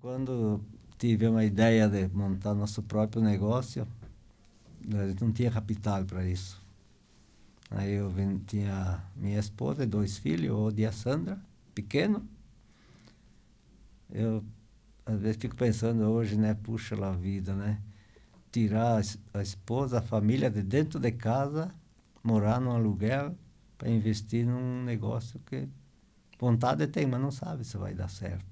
Quando tive uma ideia de montar nosso próprio negócio, a gente não tinha capital para isso. Aí tinha minha esposa e 2 filhos, o de a Sandra, pequeno. Eu, às vezes, fico pensando hoje, né? Puxa lá a vida, né? Tirar a esposa, a família de dentro de casa, morar num aluguel para investir num negócio que vontade tem, mas não sabe se vai dar certo.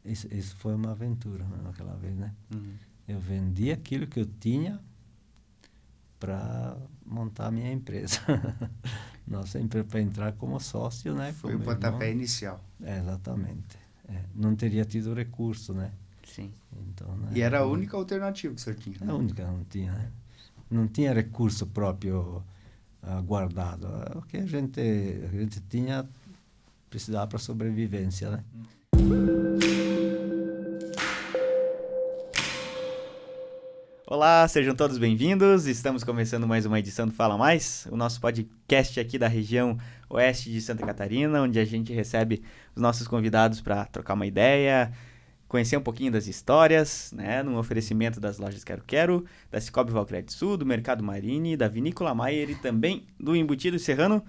Isso foi uma aventura, né, naquela vez, né? Uhum. Eu vendi aquilo que eu tinha para montar a minha empresa. Nossa empresa, para entrar como sócio, né? Foi como o pontapé irmão. inicial. Exatamente. Não teria tido recurso, né? Sim. Então, né, E era a única alternativa que o senhor tinha. É a única, não tinha, né? Não tinha recurso próprio guardado. O que a gente tinha precisava para sobrevivência, né? Olá, sejam todos bem-vindos. Estamos começando mais uma edição do Fala Mais, o nosso podcast aqui da região oeste de Santa Catarina, onde a gente recebe os nossos convidados para trocar uma ideia, conhecer um pouquinho das histórias, né, num oferecimento das lojas Quero Quero, da Cicobi Valcred Sul, do Mercado Marini, da Vinícola Maier e também do Embutido Serrano.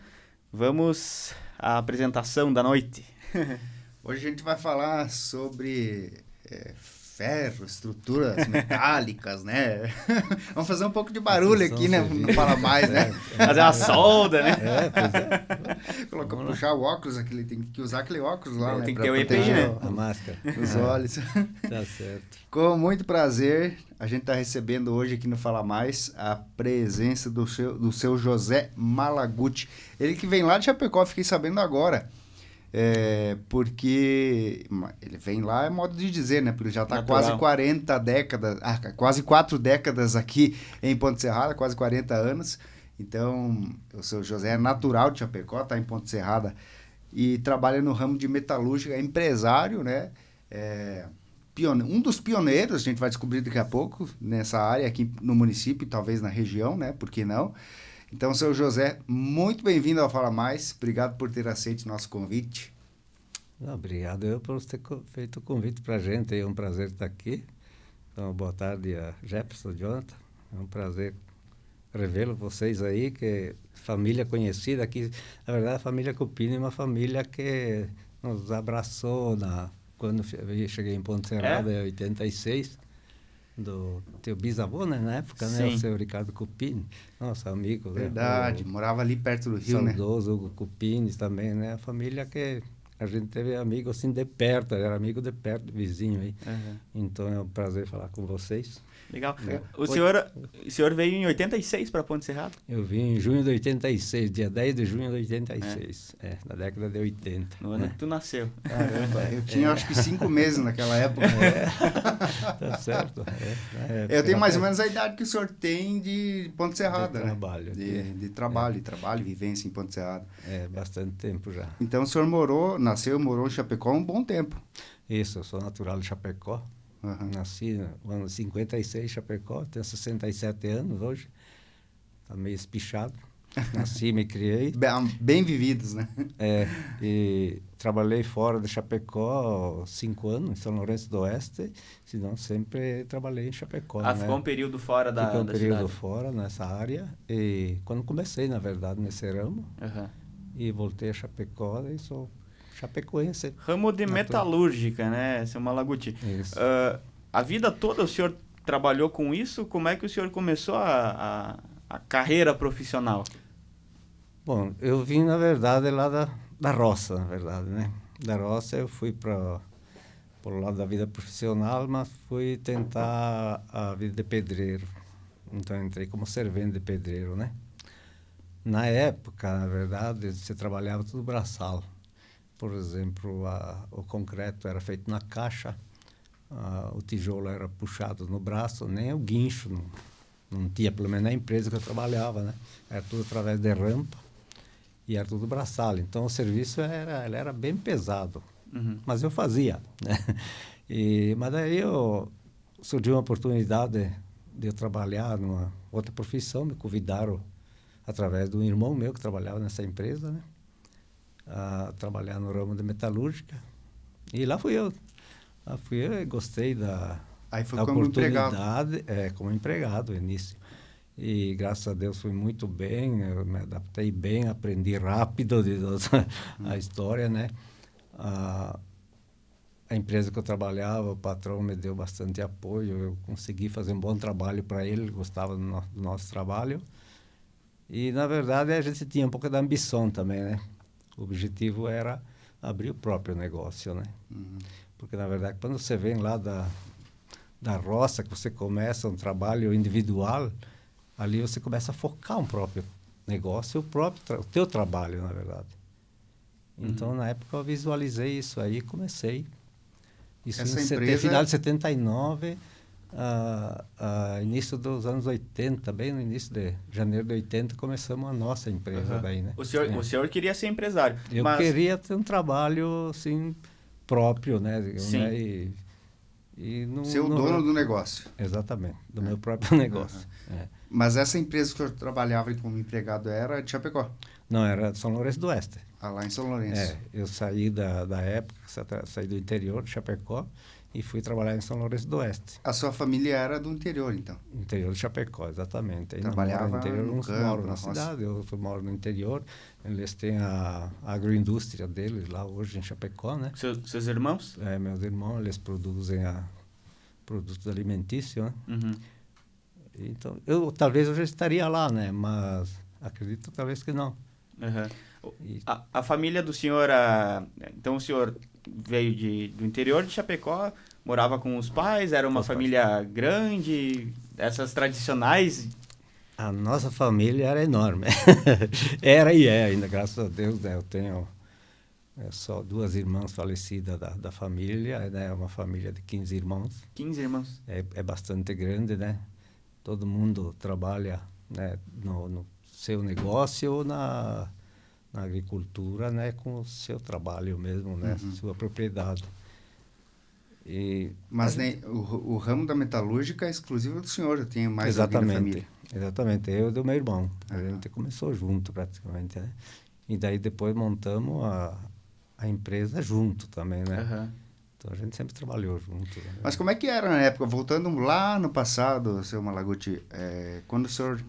Vamos à apresentação da noite. Hoje a gente vai falar sobre ferro, estruturas metálicas, né? Vamos fazer um pouco de barulho aqui, né? Não fala mais, né? Fazer uma solda, né? Puxar o óculos, tem que usar aquele óculos lá, né? Tem que pra ter o EPI, proteger né? A máscara. os olhos. Tá certo. Com muito prazer, a gente está recebendo hoje aqui no Fala Mais a presença do seu José Malaguti. Ele que vem lá de Chapecó, fiquei sabendo agora. Porque ele vem lá, é modo de dizer, né? Porque ele já está quase 40 décadas, quase 4 décadas aqui em Ponte Serrada, quase 40 anos. Então, o seu José é natural de Chapecó, está em Ponte Serrada e trabalha no ramo de metalúrgica, é empresário, né? Um dos pioneiros, a gente vai descobrir daqui a pouco, nessa área aqui no município, talvez na região, né? Por que não? Então, seu José, muito bem-vindo ao Fala Mais. Obrigado por ter aceito o nosso convite. Obrigado eu por ter feito o convite para a gente. É um prazer estar aqui. Então, boa tarde a Jefferson, Jonathan. É um prazer revê-lo vocês aí, que família conhecida aqui. Na verdade, a família Cupini é uma família que nos abraçou quando eu cheguei em Ponte Serrada, em 86. Do teu bisavô, né, na época, né? O seu Ricardo Cupini, nosso amigo. Verdade, né? morava ali perto do rio, né? Saudoso Hugo Cupini também, né? A família que a gente teve amigo assim de perto, era amigo de perto, vizinho aí. Uhum. Então é um prazer falar com vocês. Legal. O senhor veio em 86 para Ponte Serrada? Eu vim em junho de 86, dia 10 de junho de 86, na década de 80. No ano que tu nasceu. Caramba, eu tinha acho que 5 meses naquela época. Tá certo. Eu tenho mais ou menos a idade que o senhor tem de Ponte Serrada, de trabalho, né? De trabalho, vivência em Ponte Serrada. Bastante tempo já. Então o senhor nasceu e morou em Chapecó um bom tempo. Isso, eu sou natural de Chapecó. Uhum. Nasci no ano 56 em Chapecó, tenho 67 anos hoje. Está meio espichado. Nasci, me criei. Bem vividos, né? E trabalhei fora de Chapecó 5 anos, em São Lourenço do Oeste, senão sempre trabalhei em Chapecó. Né? Ficou um período fora da cidade. Ficou um período fora nessa área. E quando comecei, na verdade, nesse ramo, e voltei a Chapecó, e sou chapecoense. Ramo de metalúrgica, né, seu Malaguti? Isso. A vida toda o senhor trabalhou com isso? Como é que o senhor começou a carreira profissional? Bom, eu vim, na verdade, lá da roça, na verdade, né? Da roça eu fui para o lado da vida profissional, mas fui tentar a vida de pedreiro. Então, entrei como servente de pedreiro, né? Na época, na verdade, você trabalhava tudo braçal. Por exemplo, o concreto era feito na caixa, o tijolo era puxado no braço, nem o guincho, não tinha, pelo menos na empresa que eu trabalhava, né? Era tudo através de rampa e era tudo braçal. Então, o serviço era bem pesado, mas eu fazia, né? Mas daí surgiu uma oportunidade de eu trabalhar numa outra profissão, me convidaram através de um irmão meu que trabalhava nessa empresa, né? A trabalhar no ramo de metalúrgica. E lá fui eu. Gostei Aí foi da como empregado. oportunidade, como empregado no início. E graças a Deus fui muito bem, eu me adaptei bem, aprendi rápido a história, né? A empresa que eu trabalhava, o patrão me deu bastante apoio, eu consegui fazer um bom trabalho para ele gostava do nosso trabalho. E, na verdade, a gente tinha um pouco da ambição também, né? O objetivo era abrir o próprio negócio, né? Porque, na verdade, quando você vem lá da roça, que você começa um trabalho individual, ali você começa a focar um próprio negócio, o teu trabalho, na verdade. Então, na época, eu visualizei isso aí e comecei. Isso final de 79, início dos anos 80, bem no início de janeiro de 80, começamos a nossa empresa daí, né? O senhor queria ser empresário. Eu queria ter um trabalho, assim, próprio, né? Sim. Né? Ser o dono do negócio. Exatamente, do meu próprio negócio. Mas essa empresa que eu trabalhava como empregado era de Chapecó? Não, era de São Lourenço do Oeste. Lá em São Lourenço. Eu saí da época, saí do interior de Chapecó e fui trabalhar em São Lourenço do Oeste. A sua família era do interior, então? Interior de Chapecó, exatamente. Ainda trabalhava no interior, uns moram na roça. cidade, outros moram no interior. Eles têm a agroindústria deles lá hoje em Chapecó, né? Seus irmãos? Meus irmãos, eles produzem produtos alimentícios, né? Então, talvez eu já estaria lá, né? Mas acredito talvez que não. A família do senhor, então o senhor veio do interior de Chapecó, morava com os pais, era uma família grande, essas tradicionais? A nossa família era enorme. Era e é ainda, graças a Deus, né? Eu tenho só 2 irmãs falecidas da família, né? É uma família de 15 irmãos. 15 irmãos? É bastante grande, né? Todo mundo trabalha, né, no seu negócio ou na agricultura, né, com o seu trabalho mesmo, né, sua propriedade. Mas o ramo da metalúrgica é exclusivo do senhor, eu tenho mais alguém da família. Exatamente, eu e do meu irmão. A gente começou junto praticamente, né? E daí depois montamos a empresa junto também, né? Então a gente sempre trabalhou junto. Né? Mas como é que era na época? Voltando lá no passado, seu Malaguti, quando o senhor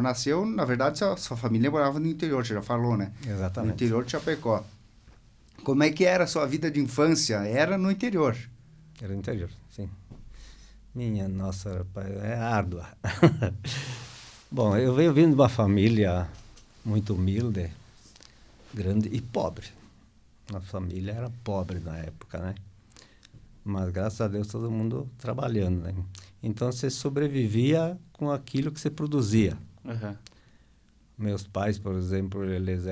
nasceu, na verdade, sua família morava no interior, você já falou, né? Exatamente. No interior de Chapecó. Como é que era a sua vida de infância? Era no interior? Era no interior, sim. Nossa, rapaz, é árdua. Bom, eu venho vindo de uma família muito humilde, grande e pobre. A família era pobre na época, né? Mas, graças a Deus, todo mundo trabalhando, né? Então, você sobrevivia com aquilo que você produzia. Meus pais, por exemplo, eles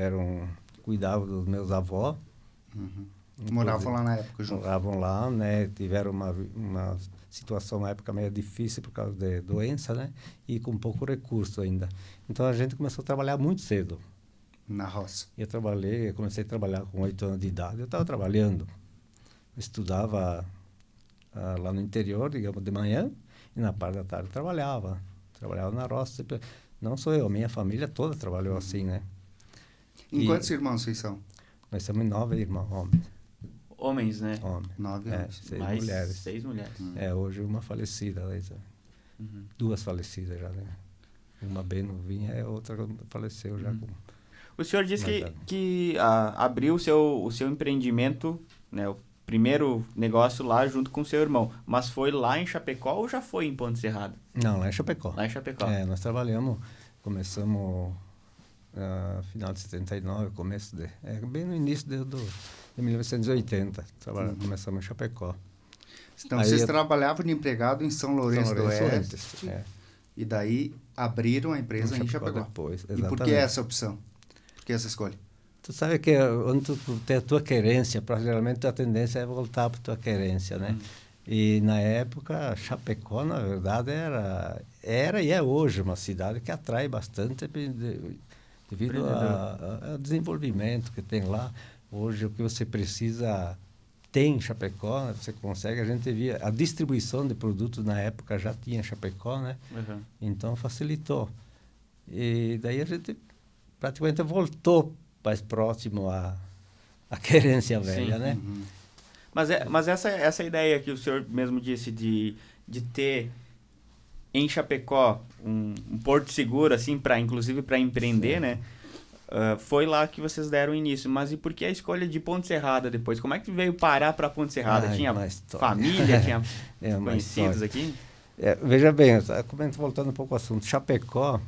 cuidavam dos meus avós. Moravam lá na época junto? Moravam lá, né? Tiveram uma situação na época meio difícil por causa de doença, né? E com pouco recurso ainda. Então, a gente começou a trabalhar muito cedo. Na roça? Eu comecei a trabalhar com 8 anos de idade. Eu estava trabalhando. Eu estudava lá no interior, digamos, de manhã, e na parte da tarde trabalhava na roça. Não sou eu, minha família toda trabalhou assim, né? Em quantos irmãos vocês são? Nós somos 9 irmãos, homens. Homens, né? Homens. 9 homens. 6 mulheres. 6 mulheres. Hoje uma falecida. 2 falecidas já, né? Uma bem novinha e a outra faleceu já com... O senhor disse que abriu o seu empreendimento, né, o primeiro negócio lá junto com o seu irmão. Mas foi lá em Chapecó ou já foi em Ponte Serrada? Não, lá em Chapecó. Lá em Chapecó. Nós começamos final de 79, bem no início de 1980. Começamos em Chapecó. Então, vocês trabalhavam de empregado em São Lourenço do Oeste. E daí abriram a empresa em Chapecó. Depois, e por que essa opção? Por que essa escolha? Tu sabe que onde tu tem a tua querência, geralmente a tendência é voltar para a tua querência, né? E na época, Chapecó, na verdade, era e é hoje uma cidade que atrai bastante devido ao desenvolvimento que tem lá. Hoje, o que você precisa tem em Chapecó, você consegue. A gente via a distribuição de produtos na época já tinha em Chapecó, né? Então facilitou. E daí a gente praticamente voltou mais próximo à querência velha, né? Mas essa ideia que o senhor mesmo disse de ter em Chapecó um porto seguro, assim, inclusive para empreender, né? Foi lá que vocês deram início. Mas e por que a escolha de Ponte Serrada depois? Como é que veio parar para Ponte Serrada? Tinha família, tinha conhecidos aqui? Veja bem, voltando um pouco ao assunto, Chapecó,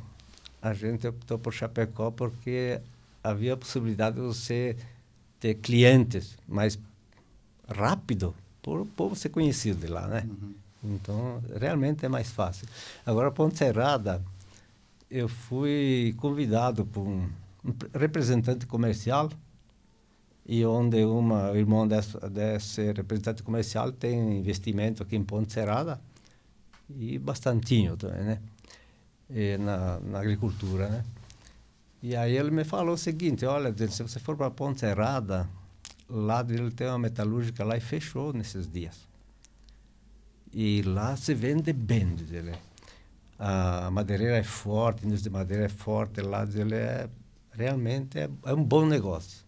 a gente optou por Chapecó porque havia a possibilidade de você ter clientes mais rápido por o povo ser conhecido de lá, né? Uhum. Então, realmente é mais fácil. Agora, Ponte Serrada, eu fui convidado por um representante comercial, e onde o irmão desse representante comercial tem investimento aqui em Ponte Serrada, e bastantinho também, né? E na agricultura, né? E aí ele me falou o seguinte: olha, se você for para Ponte Serrada, lá ele tem uma metalúrgica lá e fechou nesses dias. E lá se vende bem, diz ele. A madeireira é forte, a indústria de madeira é forte, lá diz ele realmente é um bom negócio.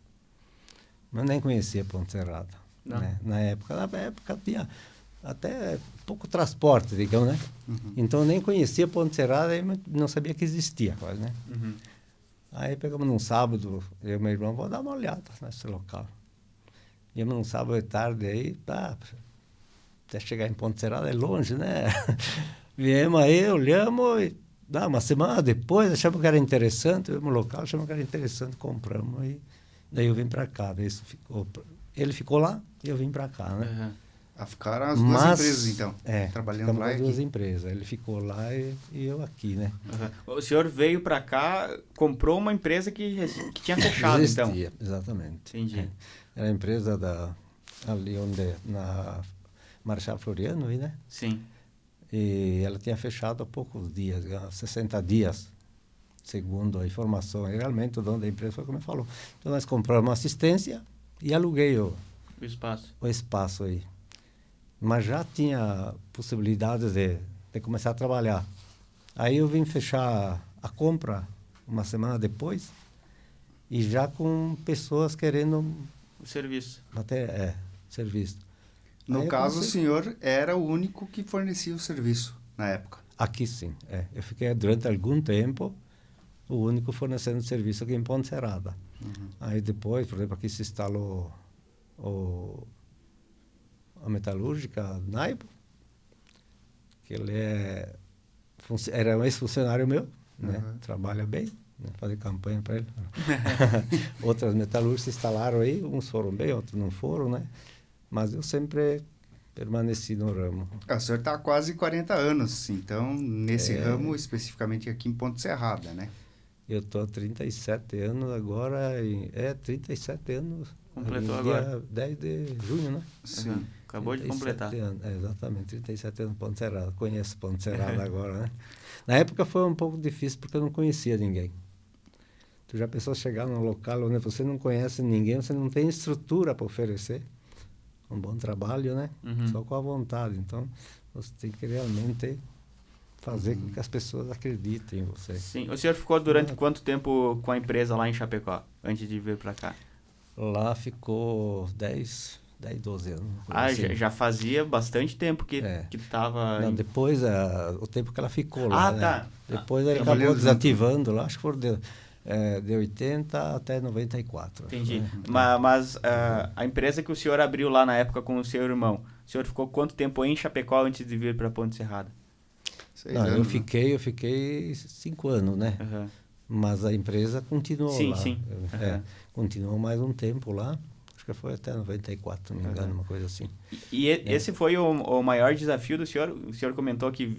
Mas eu nem conhecia Ponte Serrada, né? Na época tinha até pouco transporte, digamos, né? Uhum. Então eu nem conhecia Ponte Serrada e não sabia que existia quase, né? Uhum. Aí pegamos num sábado, eu e meu irmão, vou dar uma olhada nesse local. Íamos num sábado de tarde aí, até chegar em Ponte Serrada é longe, né? Viemos aí, olhamos e uma semana depois achamos que era interessante, vimos o local, achamos que era interessante, compramos e daí eu vim para cá. Ele ficou lá e eu vim para cá, né? Uhum. Ficaram as duas empresas, então, trabalhando lá e aqui. Duas empresas. Ele ficou lá e eu aqui, né? Uhum. O senhor veio para cá, comprou uma empresa que tinha fechado, então? Exatamente. Entendi. Era a empresa ali na Marechal Floriano, né? Sim. E ela tinha fechado há poucos dias, 60 dias, segundo a informação. E realmente o dono da empresa foi como ele falou. Então nós compramos uma assistência e aluguei o espaço aí. Mas já tinha possibilidade de começar a trabalhar. Aí eu vim fechar a compra uma semana depois e já com pessoas querendo o serviço. Serviço. No caso, o senhor era o único que fornecia o serviço na época? Aqui sim. Eu fiquei durante algum tempo o único fornecendo serviço aqui em Ponte Serrada. Uhum. Aí depois, por exemplo, aqui se instalou a metalúrgica Naibo, que ele era um ex-funcionário meu, né? Trabalha bem, né? Fazer campanha para ele. Outras metalúrgicas se instalaram aí, uns foram bem, outros não foram, né? Mas eu sempre permaneci no ramo. O senhor está há quase 40 anos, então, nesse ramo, especificamente aqui em Ponte Serrada, né? Eu estou há 37 anos agora, 37 anos. Completou agora. Dia 10 de junho, né? Sim. Uhum. Acabou de completar. Anos, exatamente, 37 anos Ponte Serrada. Conheço Ponte Serrada agora, né? Na época foi um pouco difícil porque eu não conhecia ninguém. Tu já pensou chegar num local onde você não conhece ninguém, você não tem estrutura para oferecer um bom trabalho, né? Uhum. Só com a vontade. Então, você tem que realmente fazer com que as pessoas acreditem em você. Sim. O senhor ficou durante quanto tempo com a empresa lá em Chapecó, antes de vir para cá? Lá ficou 10, 12 anos. Assim. Já fazia bastante tempo que estava... Não, depois, o tempo que ela ficou lá, né? Tá. Depois ele acabou desativando lá, acho que foram de 80 até 94. Entendi. Né? Mas a empresa que o senhor abriu lá na época com o seu irmão, o senhor ficou quanto tempo em Chapecó antes de vir para Ponte Serrada? Eu fiquei 5 anos, né? Uhum. Mas a empresa continuou lá. Sim. Continuou mais um tempo lá. Acho que foi até 94, não me engano, uma coisa assim. E esse foi o maior desafio do senhor? O senhor comentou que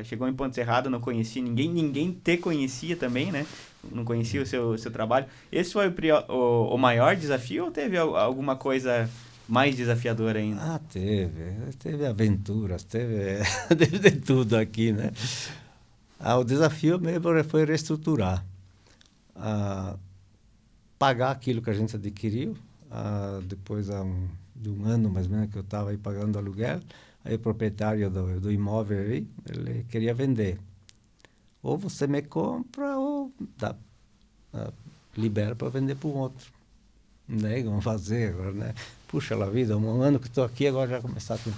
chegou em Ponte Serrada, não conhecia ninguém te conhecia também, né? Não conhecia o seu trabalho. Esse foi o maior desafio ou teve alguma coisa mais desafiadora ainda? Teve aventuras, teve de tudo aqui, né? O desafio mesmo foi reestruturar, pagar aquilo que a gente adquiriu. Depois de um ano mais ou menos que eu estava aí pagando aluguel, aí o proprietário do imóvel aí, ele queria vender. Ou você me compra ou libera para vender para o outro. Né? Vamos fazer agora, né? Puxa a vida, um ano que estou aqui, agora já começar com...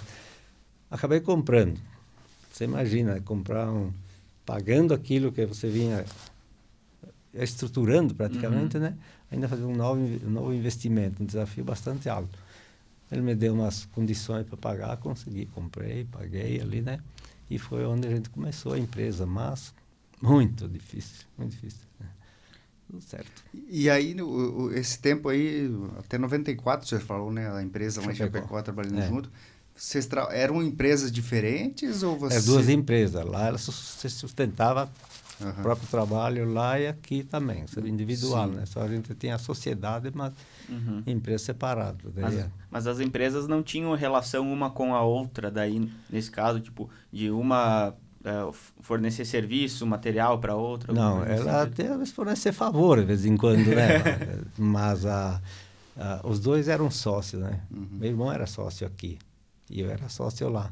Acabei comprando. Você imagina, comprar pagando aquilo que você vinha estruturando praticamente, né? Ainda fazer um novo investimento, um desafio bastante alto. Ele me deu umas condições para pagar, consegui, comprei, paguei ali, né? E foi onde a gente começou a empresa, mas muito difícil, né? Tudo certo. E aí, esse tempo aí, até 94, você falou, né? A empresa lá em Chapecó trabalhando junto. Vocês eram empresas diferentes ou você... Eram duas empresas. Lá ela se sustentava o próprio trabalho lá e aqui também. Isso era individual, né? Só a gente tinha a sociedade, mas empresa separada. Mas as empresas não tinham relação uma com a outra, daí, nesse caso, tipo, de uma fornecer serviço, material para outra? Não, ela até fornecer favor de vez em quando, né? Mas os dois eram sócios, né? Meu irmão era sócio aqui e eu era sócio lá.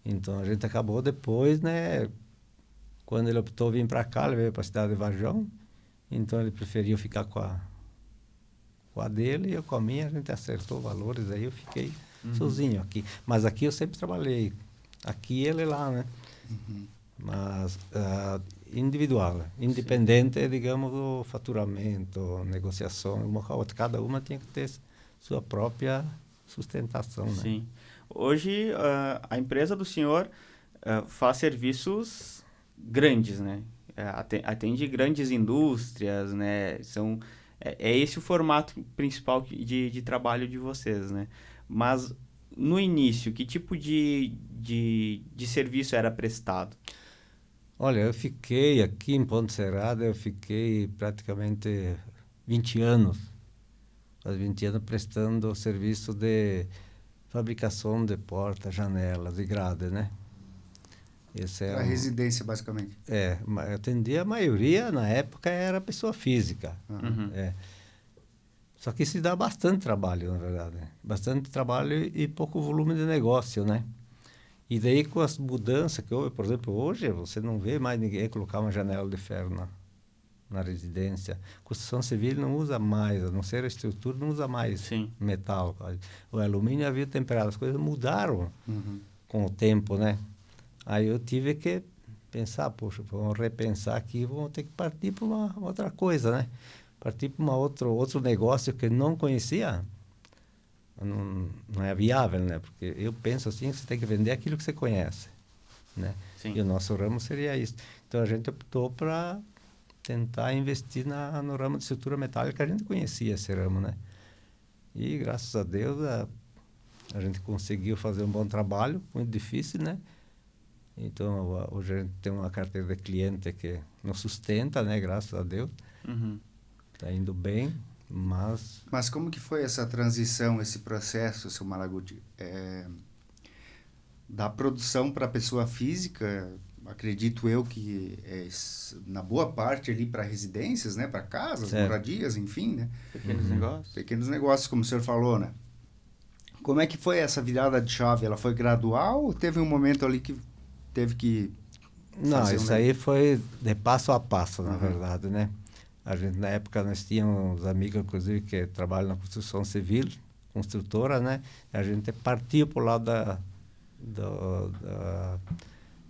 Então a gente acabou depois, né? Quando ele optou vir para cá, ele veio para a cidade de Varjão. Então ele preferiu ficar com a dele e eu com a minha. A gente acertou valores, aí eu fiquei sozinho aqui. Mas aqui eu sempre trabalhei. Aqui ele lá, né? Mas individual, né? Independente, digamos, do faturamento, negociação, uma com a outra. Cada uma tinha que ter sua própria sustentação, né? Sim. Hoje, a empresa do senhor faz serviços grandes, né? Atende grandes indústrias, né? É esse o formato principal de trabalho de vocês, né? Mas, no início, que tipo de serviço era prestado? Olha, eu fiquei aqui em Ponte Serrada, eu fiquei praticamente 20 anos. Faz 20 anos prestando serviço de fabricação de portas, janelas e grades, né? A residência, basicamente. Eu atendia a maioria, na época, era pessoa física. Só que isso dá bastante trabalho, na verdade. Né? Bastante trabalho e pouco volume de negócio, né? E daí, com as mudanças que houve, por exemplo, hoje, você não vê mais ninguém colocar uma janela de ferro na residência. Construção civil não usa mais, a não ser a estrutura, não usa mais metal. O alumínio havia temperado, as coisas mudaram com o tempo, né? Aí eu tive que pensar, poxa, vamos repensar aqui, vamos ter que partir para uma outra coisa, né? Partir para outro negócio que não conhecia, não é viável, né? Porque eu penso assim, você tem que vender aquilo que você conhece, né? Sim. E o nosso ramo seria isso. Então a gente optou para tentar investir no ramo de estrutura metálica, a gente conhecia esse ramo, né? E graças a Deus a gente conseguiu fazer um bom trabalho, muito difícil, né? Então hoje a gente tem uma carteira de cliente que nos sustenta, né? Graças a Deus. Está indo bem, mas... Mas como que foi essa transição, esse processo, seu Malaguti? Da produção para a pessoa física, acredito eu que na boa parte ali para residências, né? Para casas, moradias, enfim, né? Pequenos negócios. Pequenos negócios, como o senhor falou, né? Como é que foi essa virada de chave? Ela foi gradual ou teve um momento ali que teve que... Não, isso aí foi de passo a passo, na verdade, né? A gente, na época, nós tínhamos amigos, inclusive, que trabalham na construção civil, construtora, né? A gente partiu para o lado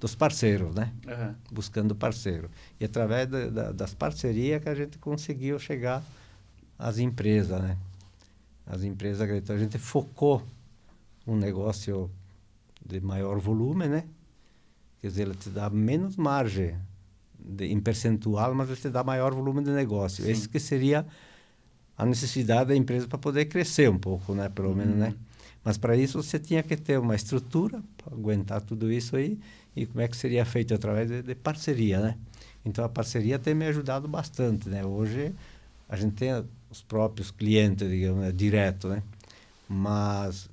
dos parceiros, né? Buscando parceiro. E através das parcerias que a gente conseguiu chegar às empresas, né? As empresas, então a gente focou um negócio de maior volume, né? Quer dizer, ele te dá menos margem em percentual, mas ele te dá maior volume de negócio. Esse que seria a necessidade da empresa para poder crescer um pouco, né? Pelo menos, né? Mas para isso você tinha que ter uma estrutura para aguentar tudo isso aí. E como é que seria feito? Através de parceria, né? Então a parceria tem me ajudado bastante, né? Hoje a gente tem os próprios clientes, digamos, né? Direto, né? Mas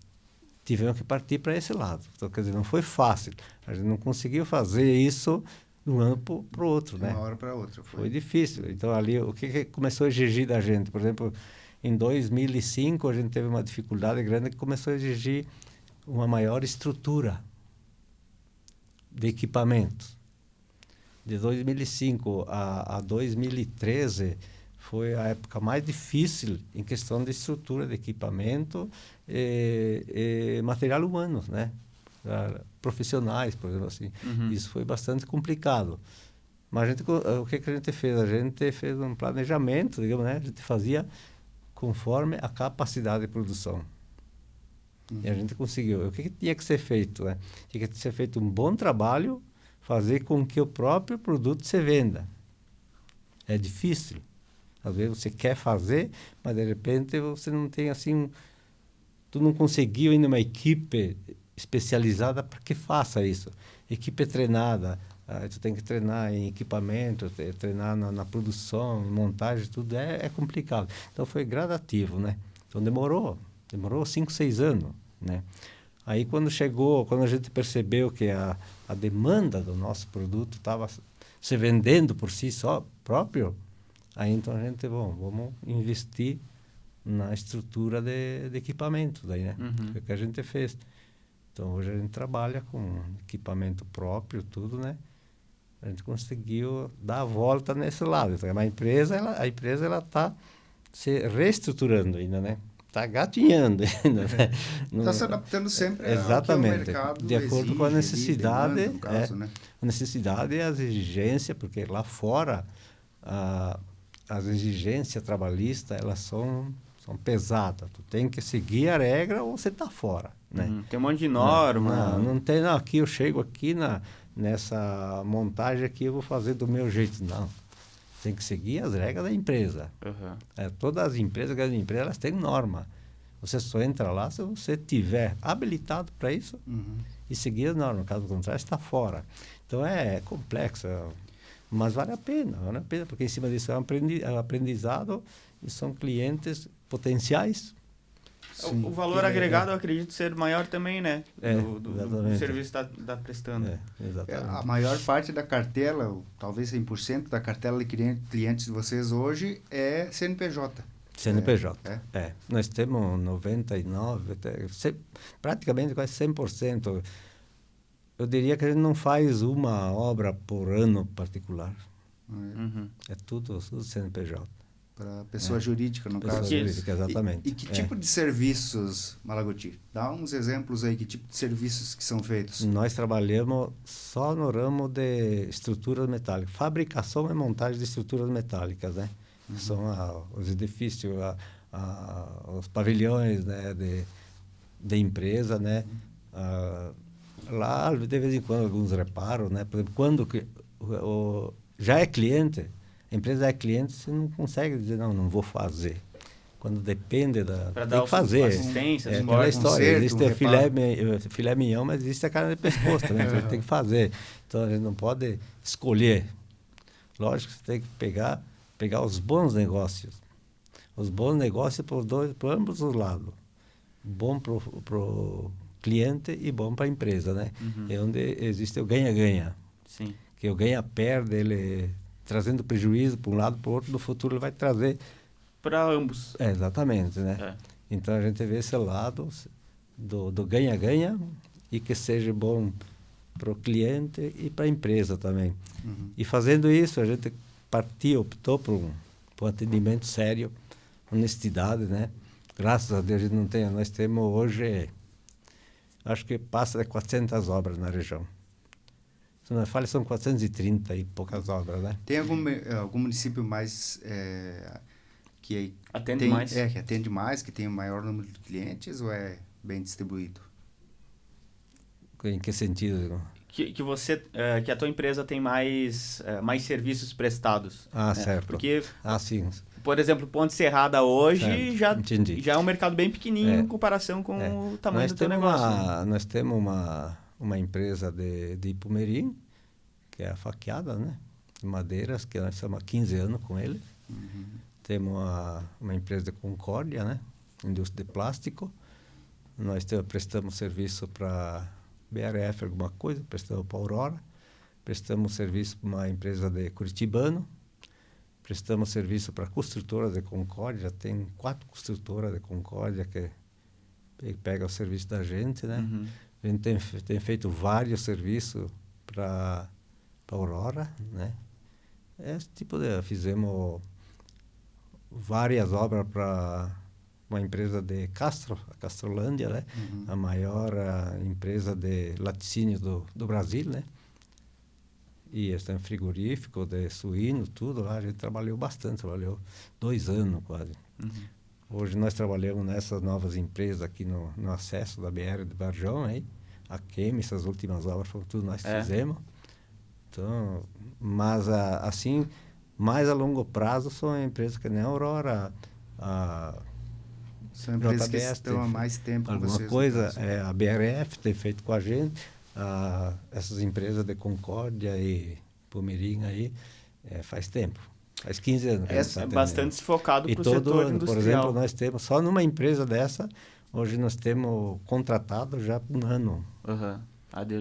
tivemos que partir para esse lado. Então, quer dizer, não foi fácil. A gente não conseguiu fazer isso de um ano para o outro, né? De uma hora para outra. Foi difícil. Então, ali, o que começou a exigir da gente? Por exemplo, em 2005, a gente teve uma dificuldade grande que começou a exigir uma maior estrutura de equipamentos. De 2005 a 2013, foi a época mais difícil em questão de estrutura de equipamento e material humano, né? Profissionais, por exemplo assim. Isso foi bastante complicado. Mas o que a gente fez? A gente fez um planejamento, digamos, né? A gente fazia conforme a capacidade de produção. E a gente conseguiu. O que tinha que ser feito? Né? Tinha que ser feito um bom trabalho, fazer com que o próprio produto se venda. É difícil. Às vezes você quer fazer, mas de repente você não tem assim... Tu não conseguiu ainda uma equipe especializada para que faça isso. Equipe treinada. Tu tem que treinar em equipamento, treinar na produção, em montagem, tudo é complicado. Então foi gradativo, né? Então demorou 5, 6 anos, né? Aí quando a gente percebeu que a demanda do nosso produto estava se vendendo por si só próprio, aí então a gente, vamos investir na estrutura de equipamento, daí, né? Foi o que a gente fez. Então hoje a gente trabalha com equipamento próprio, tudo, né? A gente conseguiu dar a volta nesse lado. Então, a empresa ela está se reestruturando ainda, né? Está gatinhando ainda, né? Está se adaptando sempre ao que o mercado de acordo exige, com a necessidade, demanda, no caso, né? A necessidade e as exigências, porque lá fora as exigências trabalhistas elas são pesadas. Tu tem que seguir a regra ou você está fora, né? Tem um monte de norma. Não tem, não, aqui eu chego aqui nessa montagem aqui eu vou fazer do meu jeito, não. Tem que seguir as regras da empresa. Todas as empresas, grandes empresas, elas têm norma. Você só entra lá se você tiver habilitado para isso e seguir as normas. Caso contrário, está fora. Então é complexo, mas vale a pena, porque em cima disso é um aprendizado e são clientes potenciais. Sim, o valor agregado, eu acredito ser maior também, né? Do serviço que está prestando. Exatamente. A maior parte da cartela, talvez 100% da cartela de clientes de vocês hoje é CNPJ. CNPJ. Nós temos 99%, praticamente quase 100%. Eu diria que a gente não faz uma obra por ano particular. É tudo CNPJ. Para pessoa jurídica, no caso. Jurídica, exatamente. E que tipo de serviços, Malaguti? Dá uns exemplos aí, que tipo de serviços que são feitos? Nós trabalhamos só no ramo de estruturas metálicas, fabricação e montagem de estruturas metálicas, né? São os edifícios, os pavilhões, né, de empresa, né? Lá, de vez em quando, alguns reparos, né? Por exemplo, quando já é cliente, a empresa é cliente, você não consegue dizer, não vou fazer. Quando depende para tem dar que fazer. Assistência, aquela história, existe filé mignon, mas existe a carne de pescoço também, que a gente tem que fazer. Então, a gente não pode escolher. Lógico que você tem que pegar os bons negócios. Os bons negócios por ambos os lados. Bom para o cliente e bom para a empresa, né? É onde existe o ganha-ganha. Sim. Que o ganha-perde, ele trazendo prejuízo para um lado, para o outro, no futuro ele vai trazer... Para ambos. Exatamente, né? Então, a gente vê esse lado do ganha-ganha e que seja bom para o cliente e para a empresa também. E fazendo isso, a gente optou por um atendimento sério, honestidade, né? Graças a Deus, nós temos hoje, acho que passa de 400 obras na região. Se não me falha, são 430 e poucas obras, né? Tem algum município mais... que atende mais? Que atende mais, que tem o maior número de clientes, ou é bem distribuído? Em que sentido? Que a tua empresa tem mais serviços prestados. Certo. Porque, sim. Por exemplo, Ponte Serrada hoje já é um mercado bem pequenininho em comparação com o tamanho do teu negócio. Nós temos uma empresa de Ipumirim, que é a Faqueada, né? De madeiras, que nós estamos há 15 anos com ele. Temos uma empresa de Concórdia, né? Indústria de plástico. Nós prestamos serviço para BRF, alguma coisa, prestamos para Aurora. Prestamos serviço para uma empresa de Curitibano. Prestamos serviço para construtoras de Concórdia. Tem 4 construtoras de Concórdia que pegam o serviço da gente, né? A gente tem feito vários serviços para Aurora, né? Esse tipo fizemos várias obras para uma empresa de Castro, a Castrolândia, né? A maior empresa de laticínios do Brasil, né? E eles têm frigorífico de suíno, tudo lá. A gente trabalhou bastante, trabalhou 2 anos quase. Hoje nós trabalhamos nessas novas empresas aqui no acesso da BR de Varjão, aí. A Queima, essas últimas obras foram tudo nós fizemos. Então, mas assim, mais a longo prazo são empresas que nem a Aurora, são empresas que estão há mais tempo com alguma vocês. Coisa, a BRF tem feito com a gente, essas empresas de Concórdia e Pomerina aí, faz tempo. Faz 15 anos que é bastante focado para o setor ano, industrial. Por exemplo, nós temos, só numa empresa dessa, hoje nós temos contratado já um ano.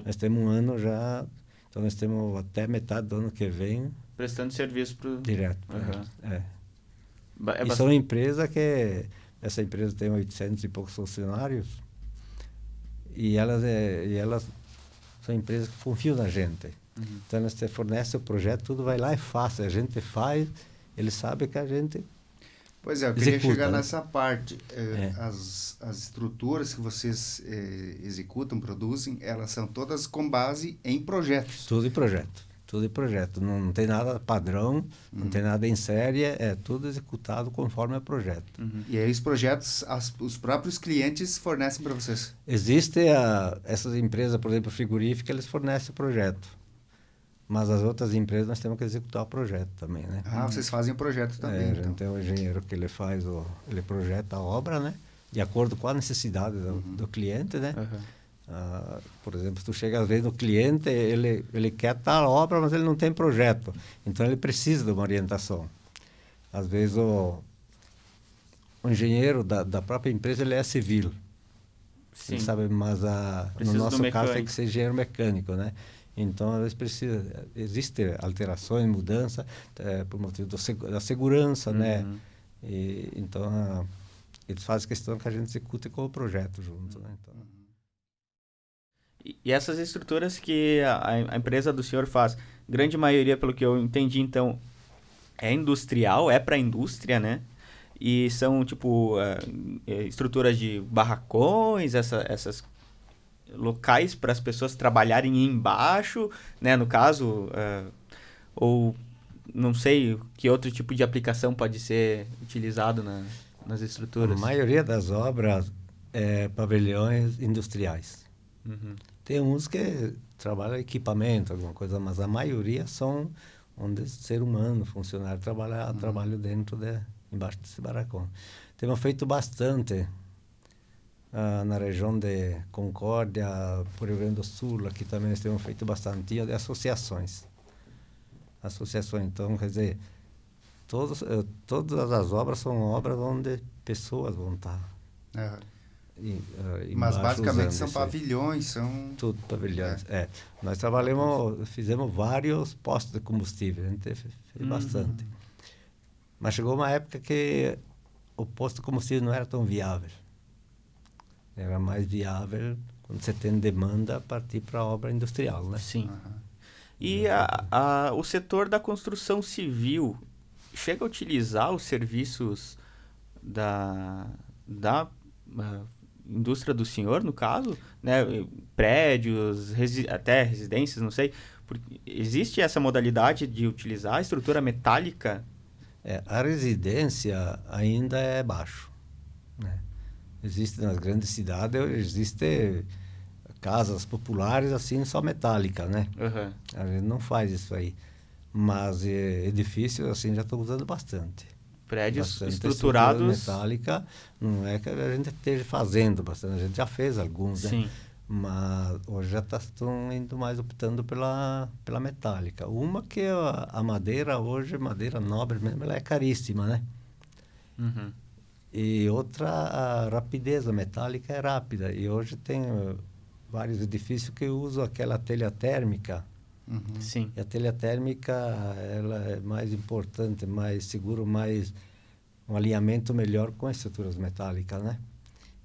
Nós temos um ano já, então nós temos até metade do ano que vem. Prestando serviço para o... Direto. E são empresas que, essa empresa tem 800 e poucos funcionários, e elas são empresas que confiam na gente. Então, eles te fornecem o projeto, tudo vai lá e faz. A gente faz, eles sabem que a gente Pois é, eu queria chegar nessa parte. As estruturas que vocês executam, produzem, elas são todas com base em projetos. Tudo em projeto. Não tem nada padrão, não tem nada em série, é tudo executado conforme o projeto. E aí os projetos, os próprios clientes fornecem para vocês? Existem essas empresas, por exemplo, frigoríficas, eles fornecem o projeto. Mas as outras empresas nós temos que executar o projeto também, né? Vocês fazem o projeto também, A gente tem um engenheiro que ele ele projeta a obra, né? De acordo com a necessidade do cliente, né? Por exemplo, se tu chega às vezes no cliente, ele quer tal obra, mas ele não tem projeto. Então, ele precisa de uma orientação. Às vezes, o engenheiro da própria empresa, ele é civil. Sim. Ele sabe, mas no nosso caso tem que ser engenheiro mecânico, né? Então, às vezes existem alterações, mudanças, por motivo da segurança, né? Então, eles fazem questão que a gente execute com o projeto junto, né? Então... E essas estruturas que a empresa do senhor faz, grande maioria, pelo que eu entendi, então, é industrial, é para a indústria, né? E são, tipo, estruturas de barracões, essas locais para as pessoas trabalharem embaixo, né? No caso, ou não sei que outro tipo de aplicação pode ser utilizado nas estruturas. A maioria das obras é pavilhões industriais. Tem uns que trabalham equipamento, alguma coisa, mas a maioria são onde ser humano, funcionário, trabalho embaixo desse barracão. Temos feito bastante na região de Concórdia, por Rio Grande do Sul, aqui também nós temos feito bastante, de associações. Então, quer dizer, todas as obras são obras onde pessoas vão estar. Mas basicamente são pavilhões, são... Tudo pavilhões, Nós fizemos vários postos de combustível, a gente fez bastante. Mas chegou uma época que o posto de combustível não era tão viável. Era mais viável quando você tem demanda a partir para a obra industrial, né? Sim. E o setor da construção civil chega a utilizar os serviços da indústria do senhor, no caso, né? Prédios, até residências, não sei. Existe essa modalidade de utilizar a estrutura metálica? A residência ainda é baixo, né? Existe nas grandes cidades, existe casas populares assim, só metálicas, né? A gente não faz isso aí. Mas edifícios assim já estão usando bastante. Prédios estruturados... metálica, não é que a gente esteja fazendo bastante, a gente já fez alguns, né? Sim. Mas hoje já estão indo mais optando pela metálica. Uma que a madeira hoje, madeira nobre mesmo, ela é caríssima, né? E outra, a rapidez, a metálica é rápida. E hoje tem vários edifícios que usam aquela telha térmica. Sim. E a telha térmica, ela é mais importante, mais seguro, um alinhamento melhor com as estruturas metálicas, né?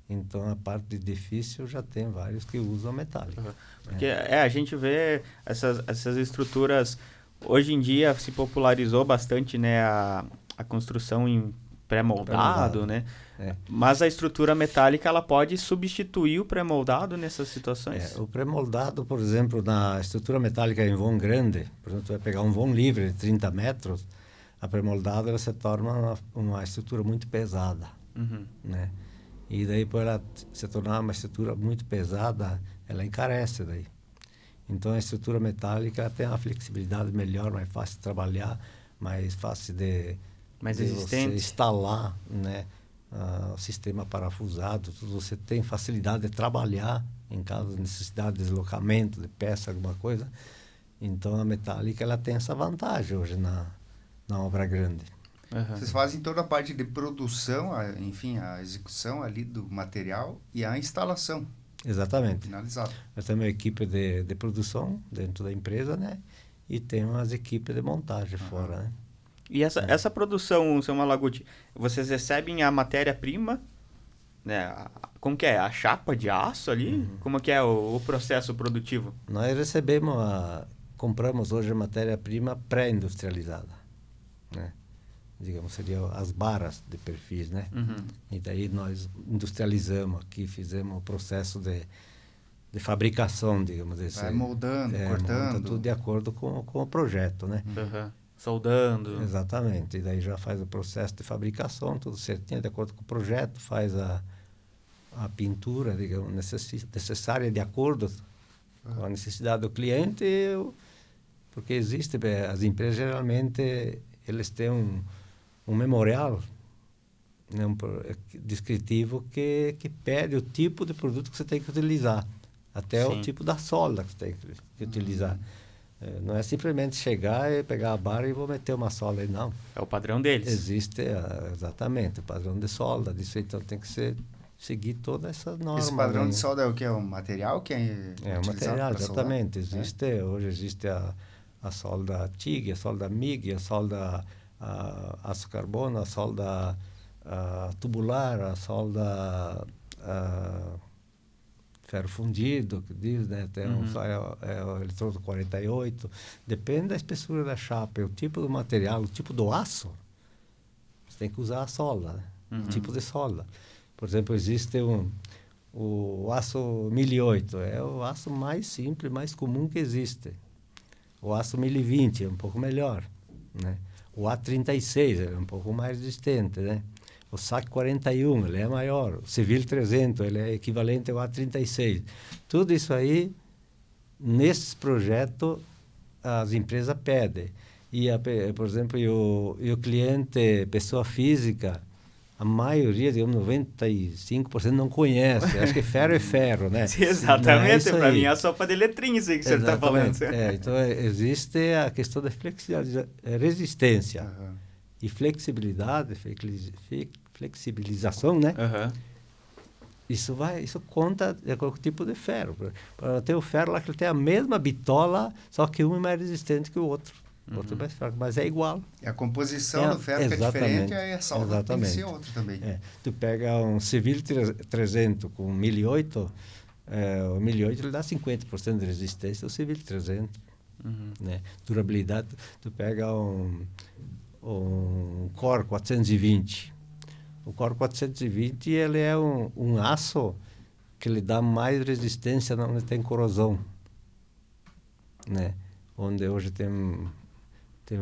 Então, a parte de edifício já tem vários que usam metálica. Porque a gente vê essas estruturas... Hoje em dia se popularizou bastante, né, a construção em pré-moldado, né? Mas a estrutura metálica, ela pode substituir o pré-moldado nessas situações? O pré-moldado, por exemplo, na estrutura metálica em vão grande, por exemplo, você vai pegar um vão livre de 30 metros, a pré-moldada ela se torna uma estrutura muito pesada, né? E daí, por ela se tornar uma estrutura muito pesada, ela encarece daí. Então, a estrutura metálica tem uma flexibilidade melhor, mais fácil de trabalhar, mais fácil de você instalar, né? O sistema parafusado, tudo, você tem facilidade de trabalhar em caso de necessidade de deslocamento de peça, alguma coisa. Então, a metálica ela tem essa vantagem hoje na obra grande. Vocês fazem toda a parte de produção, enfim, a execução ali do material e a instalação. Exatamente. Finalizado. Nós temos uma equipe de produção dentro da empresa, né? E tem umas equipes de montagem fora, né? E essa produção, seu Malaguti, vocês recebem a matéria-prima, né? Como que é? A chapa de aço ali? Como que é o processo produtivo? Nós compramos hoje a matéria-prima pré-industrializada, né? Digamos, seriam as barras de perfis, né? E daí nós industrializamos aqui, fizemos o processo de fabricação, digamos. Vai moldando, cortando. Monta tudo de acordo com o projeto, né? Soldando. Exatamente. E daí já faz o processo de fabricação, tudo certinho, de acordo com o projeto, faz a pintura, digamos, necessária de acordo com a necessidade do cliente, porque existe, as empresas geralmente, eles têm um memorial, né, descritivo que pede o tipo de produto que você tem que utilizar, até o tipo da solda que você tem que utilizar. Não é simplesmente chegar e pegar a barra e vou meter uma solda aí, não. É o padrão deles. Existe, exatamente, o padrão de solda disso, então tem que seguir toda essa norma. Esse padrão de solda é o que? É o material que é o material, exatamente. Soldar? Hoje existe a solda TIG, a solda MIG, a solda aço carbono, a solda tubular, a solda ferro fundido, que diz, né? Tem o eletrodo 48. Depende da espessura da chapa, o tipo do material, o tipo do aço, você tem que usar a solda, né? O tipo de solda. Por exemplo, existe o aço 1008, é o aço mais simples, mais comum que existe. O aço 1020 é um pouco melhor, né? O A36 é um pouco mais resistente, né? O SAC 41, ele é maior. O Civil 300, ele é equivalente ao A36. Tudo isso aí, nesses projetos, as empresas pedem. E, por exemplo, o cliente, pessoa física, a maioria, digamos, 95% não conhece. Acho que ferro é ferro, né? Sim, exatamente, para mim é a sopa de letrinhas aí que você está falando. Então, existe a questão da resistência e flexibilidade, flexibilização, né? Isso conta com o tipo de ferro. Tem o ferro lá que ele tem a mesma bitola, só que um é mais resistente que o outro. O outro é mais fraco, mas é igual. E a composição do ferro que é diferente, aí a solda tem que ser outra também. Tu pega um Civil 300 com 1008, o 1008 ele dá 50% de resistência ao Civil 300. Né? Durabilidade, tu pega um Core 420. O Core 420 ele é um aço que ele dá mais resistência onde tem corrosão, né? Onde hoje tem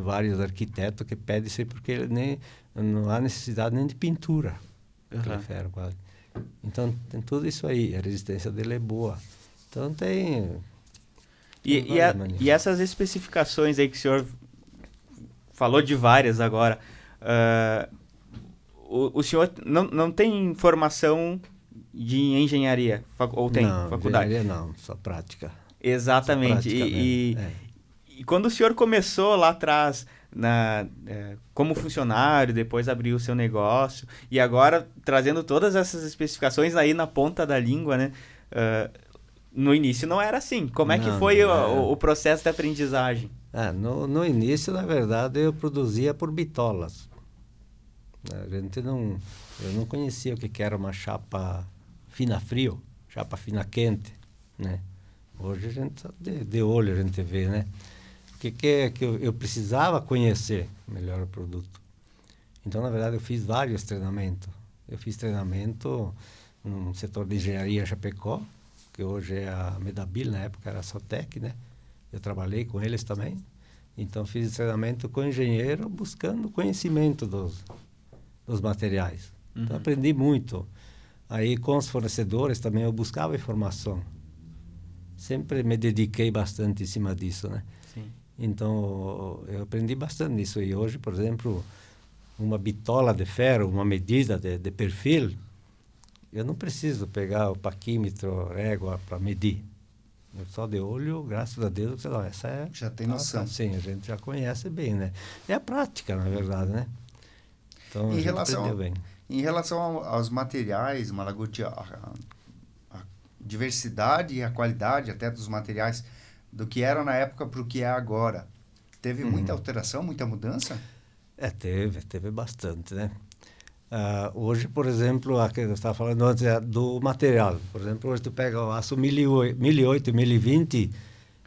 vários arquitetos que pedem isso porque não há necessidade nem de pintura. Ferro, quase. Então tem tudo isso aí, a resistência dele é boa. Então tem e essas especificações aí que o senhor falou de várias agora, o senhor não tem formação de engenharia? Ou tem faculdade? Engenharia não, só prática. Exatamente. Só prática e quando o senhor começou lá atrás, como funcionário, depois abriu o seu negócio, e agora trazendo todas essas especificações aí na ponta da língua, né? No início não era assim. Como é que foi o processo de aprendizagem? No início, na verdade, eu produzia por bitolas. Eu não conhecia o que era uma chapa fina frio, chapa fina quente, né? Hoje a gente de olho a gente vê, né? O que eu precisava conhecer melhor o produto. Então, na verdade, eu fiz vários treinamentos. Eu fiz treinamento no setor de engenharia Chapecó, que hoje é a Medabil, na época era a Sotec, né? Eu trabalhei com eles também. Então, fiz treinamento com engenheiro buscando conhecimento dos materiais. Então, aprendi muito. Aí, com os fornecedores também eu buscava informação. Sempre me dediquei bastante em cima disso, né? Sim. Então, eu aprendi bastante nisso. E hoje, por exemplo, uma bitola de ferro, uma medida de perfil, eu não preciso pegar o paquímetro, régua para medir. Eu só de olho, graças a Deus, essa é... Já tem noção. Sim, a gente já conhece bem, né? É a prática, na verdade, né? Então, em relação aos materiais, Malaguti, a diversidade e a qualidade até dos materiais do que eram na época para o que é agora, teve muita alteração, muita mudança? Teve bastante, né? Hoje, por exemplo, que eu estava falando antes do material. Por exemplo, hoje tu pega o aço 1008, 1020,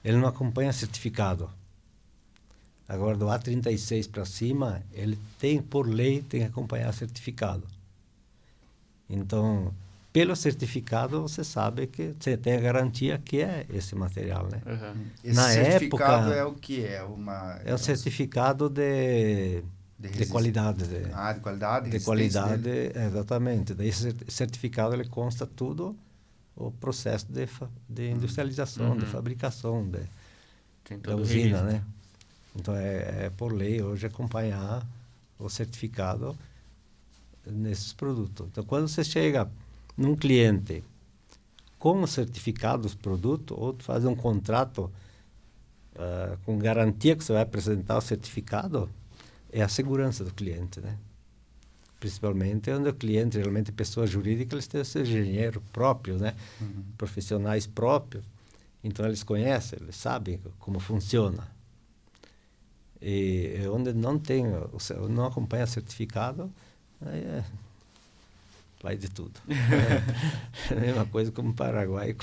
ele não acompanha certificado. Agora, do A36 para cima, ele tem, por lei, tem que acompanhar certificado. Então, pelo certificado, você sabe que você tem a garantia que é esse material, né? Esse certificado é o que é? É um certificado de qualidade. De qualidade? De qualidade, exatamente. Daí esse certificado ele consta tudo o processo de industrialização, de fabricação da usina, né? Então, é por lei hoje acompanhar o certificado nesses produtos. Então, quando você chega num cliente com o certificado dos produtos, ou faz um contrato com garantia que você vai apresentar o certificado, é a segurança do cliente, né? Principalmente onde o cliente, geralmente pessoa jurídica, eles têm o seu engenheiro próprio, né? Profissionais próprios. Então, eles conhecem, eles sabem como funciona. E onde não não acompanha certificado, aí vai de tudo. É a mesma coisa como o Paraguai,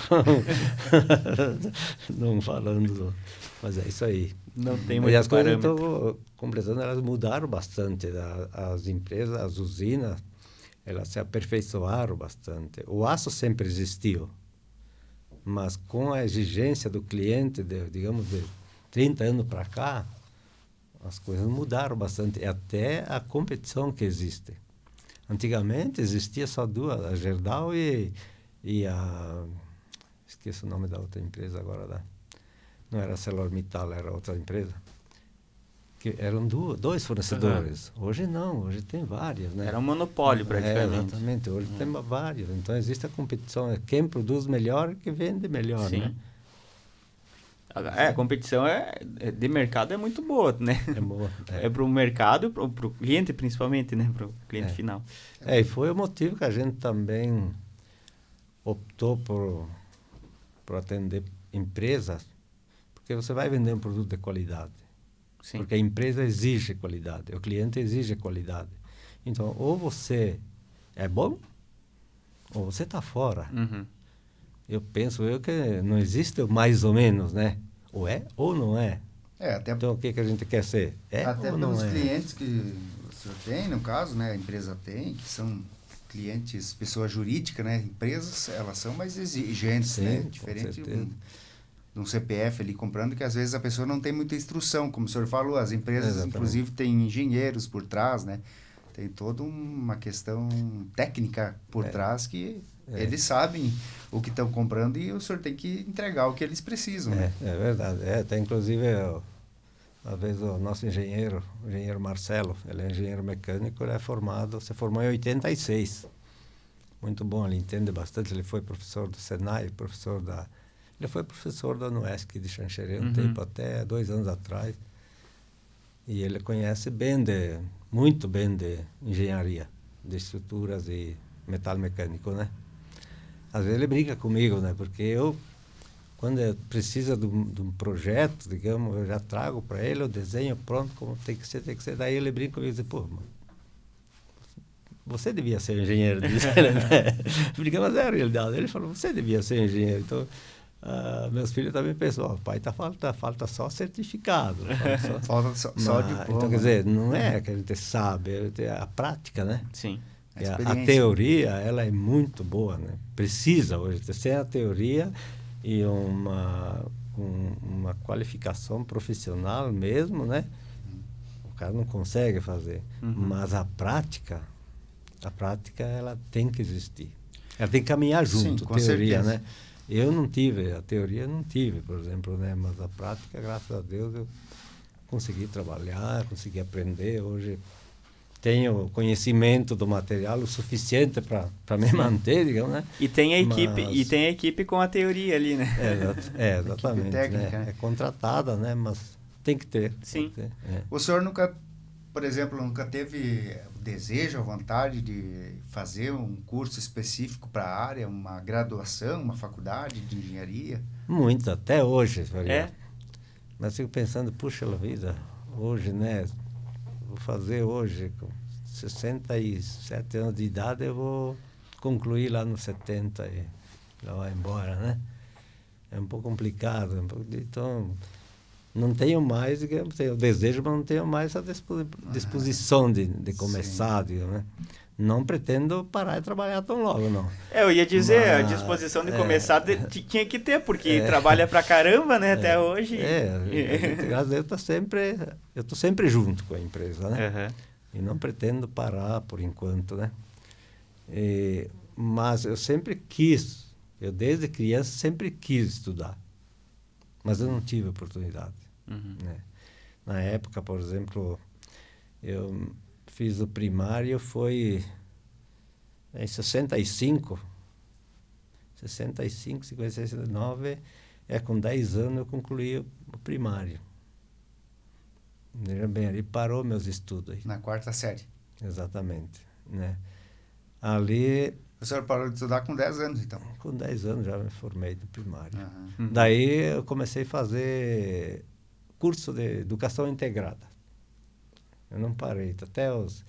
não falando, mas é isso aí. Não tem muito parâmetro. E as coisas, estou completando, elas mudaram bastante. As empresas, as usinas, elas se aperfeiçoaram bastante. O aço sempre existiu, mas com a exigência do cliente, digamos, de 30 anos para cá, as coisas mudaram bastante. Até a competição que existe. Antigamente existia só duas, a Gerdau e a... Esqueço o nome da outra empresa agora. Não era a ArcelorMittal, era outra empresa. Que eram dois fornecedores. Hoje não, hoje tem várias, né? Era um monopólio praticamente. Exatamente, hoje tem várias. Então existe a competição. Quem produz melhor que vende melhor, sim, né? A competição de mercado é muito boa, né? É boa. É para o mercado e para o cliente, principalmente, né? Para o cliente final. E foi o motivo que a gente também optou por atender empresas, porque você vai vender um produto de qualidade. Sim. Porque a empresa exige qualidade, o cliente exige qualidade. Então, ou você é bom, ou você está fora. Eu penso que não existe o mais ou menos, né? Ou é ou não é. Até então, o que a gente quer ser? Até pelos clientes que o senhor tem, no caso, né? A empresa tem, que são clientes, pessoa jurídica, né? Empresas, elas são mais exigentes, sim, né? Diferente de um CPF ali comprando, que às vezes a pessoa não tem muita instrução. Como o senhor falou, as empresas, exatamente, inclusive, têm engenheiros por trás, né? Tem toda uma questão técnica por trás que eles sabem o que estão comprando e o senhor tem que entregar o que eles precisam. Né? É verdade. Até inclusive, uma vez o nosso engenheiro, o engenheiro Marcelo, ele é engenheiro mecânico, ele se formou em 86. Muito bom, ele entende bastante. Ele foi professor do Senai, ele foi professor da UNESC de Xanxerê um tempo, até 2 anos atrás. E ele conhece muito bem de engenharia, de estruturas e metal mecânico, né? Às vezes ele brinca comigo, né? Porque quando precisa de um projeto, digamos, eu já trago para ele o desenho pronto, como tem que ser. Daí ele brinca comigo e diz, pô, você devia ser engenheiro. Porque, mas é a realidade. Ele falou, você devia ser engenheiro. Então, meus filhos também pensam, pai, falta só certificado. Falta só diploma. Então, quer dizer, não é que a gente sabe, é a prática, né? Sim. A teoria, ela é muito boa, né? Precisa hoje, sem a teoria e uma qualificação profissional mesmo, né? O cara não consegue fazer. Mas a prática, ela tem que existir. Ela tem que caminhar junto, com teoria, certeza. né? Eu não tive, a teoria não tive, por exemplo, né? Mas a prática, graças a Deus, eu consegui trabalhar, consegui aprender. Hoje tenho conhecimento do material o suficiente para me manter, digamos, né? E tem a equipe com a teoria ali, né? Exatamente. técnica, né? É contratada, né? Mas tem que ter. Sim. Tem que ter, O senhor nunca, por exemplo, nunca teve desejo ou vontade de fazer um curso específico para a área, uma graduação, uma faculdade de engenharia? Muito, até hoje. É? Mas fico pensando, puxa vida, hoje, né? Vou fazer hoje, com 67 anos de idade, eu vou concluir lá nos 70 e já vai embora, né? É um pouco complicado. Então, não tenho mais, digamos, tenho desejo, mas não tenho mais a disposição de começar, digamos, né? Não pretendo parar de trabalhar tão logo, não. Eu ia dizer, a disposição de começar tinha que ter, porque trabalha pra caramba, né, até hoje. Graças a Deus, eu tô sempre junto com a empresa, né? Uhum. E não pretendo parar por enquanto, né? Mas eu sempre quis, eu desde criança sempre quis estudar, mas eu não tive oportunidade. Né? Na época, por exemplo, eu fiz o primário, foi em 65, 69, com 10 anos eu concluí o primário. Bem, ali parou meus estudos. Aí. Na 4ª série. Exatamente. Né? Ali... O senhor parou de estudar com 10 anos, então? Com 10 anos já me formei do primário. Uhum. Daí eu comecei a fazer curso de educação integrada. Eu não parei, até os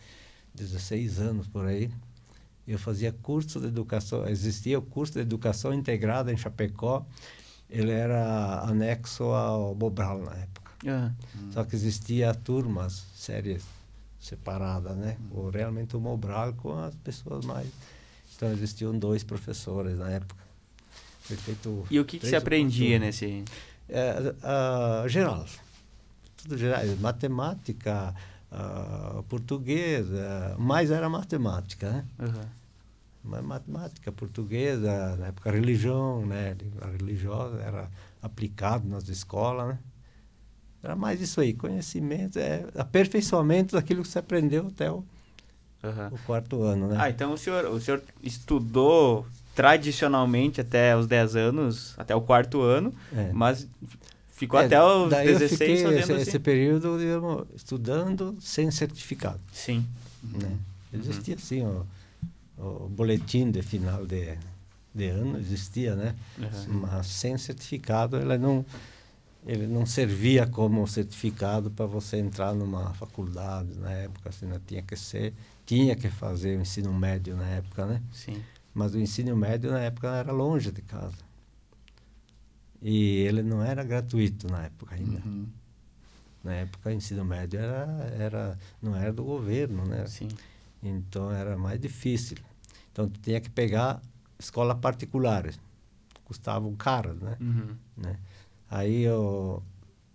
16 anos por aí, eu fazia curso de educação, existia o curso de educação integrada em Chapecó, ele era anexo ao Mobral na época. Só que existia turmas, séries separadas, né? Ou realmente o Mobral com as pessoas mais... Então existiam 2 professores na época. Foi feito e o que se aprendia nesse... Geral. Tudo geral. Matemática, português, mais era matemática, né? Mas matemática, portuguesa, na época religião, né? A religiosa era aplicado nas escolas, né? Era mais isso aí, conhecimento, aperfeiçoamento daquilo que você aprendeu até o 4º ano, né? Então o senhor estudou tradicionalmente até os 10 anos, até o 4º ano, mas ficou até os 16 fazendo esse período, digamos, estudando sem certificado. Sim. Né? Existia, sim, o boletim de final de ano, existia, né? Mas sem certificado, ele não servia como certificado para você entrar numa faculdade na época, assim, não tinha que fazer o ensino médio na época, né? Sim. Mas o ensino médio na época era longe de casa. E ele não era gratuito na época ainda. Na época o ensino médio não era do governo, né? Sim. Então era mais difícil. Então tu tinha que pegar escola particular, custavam caro, né? Né? Aí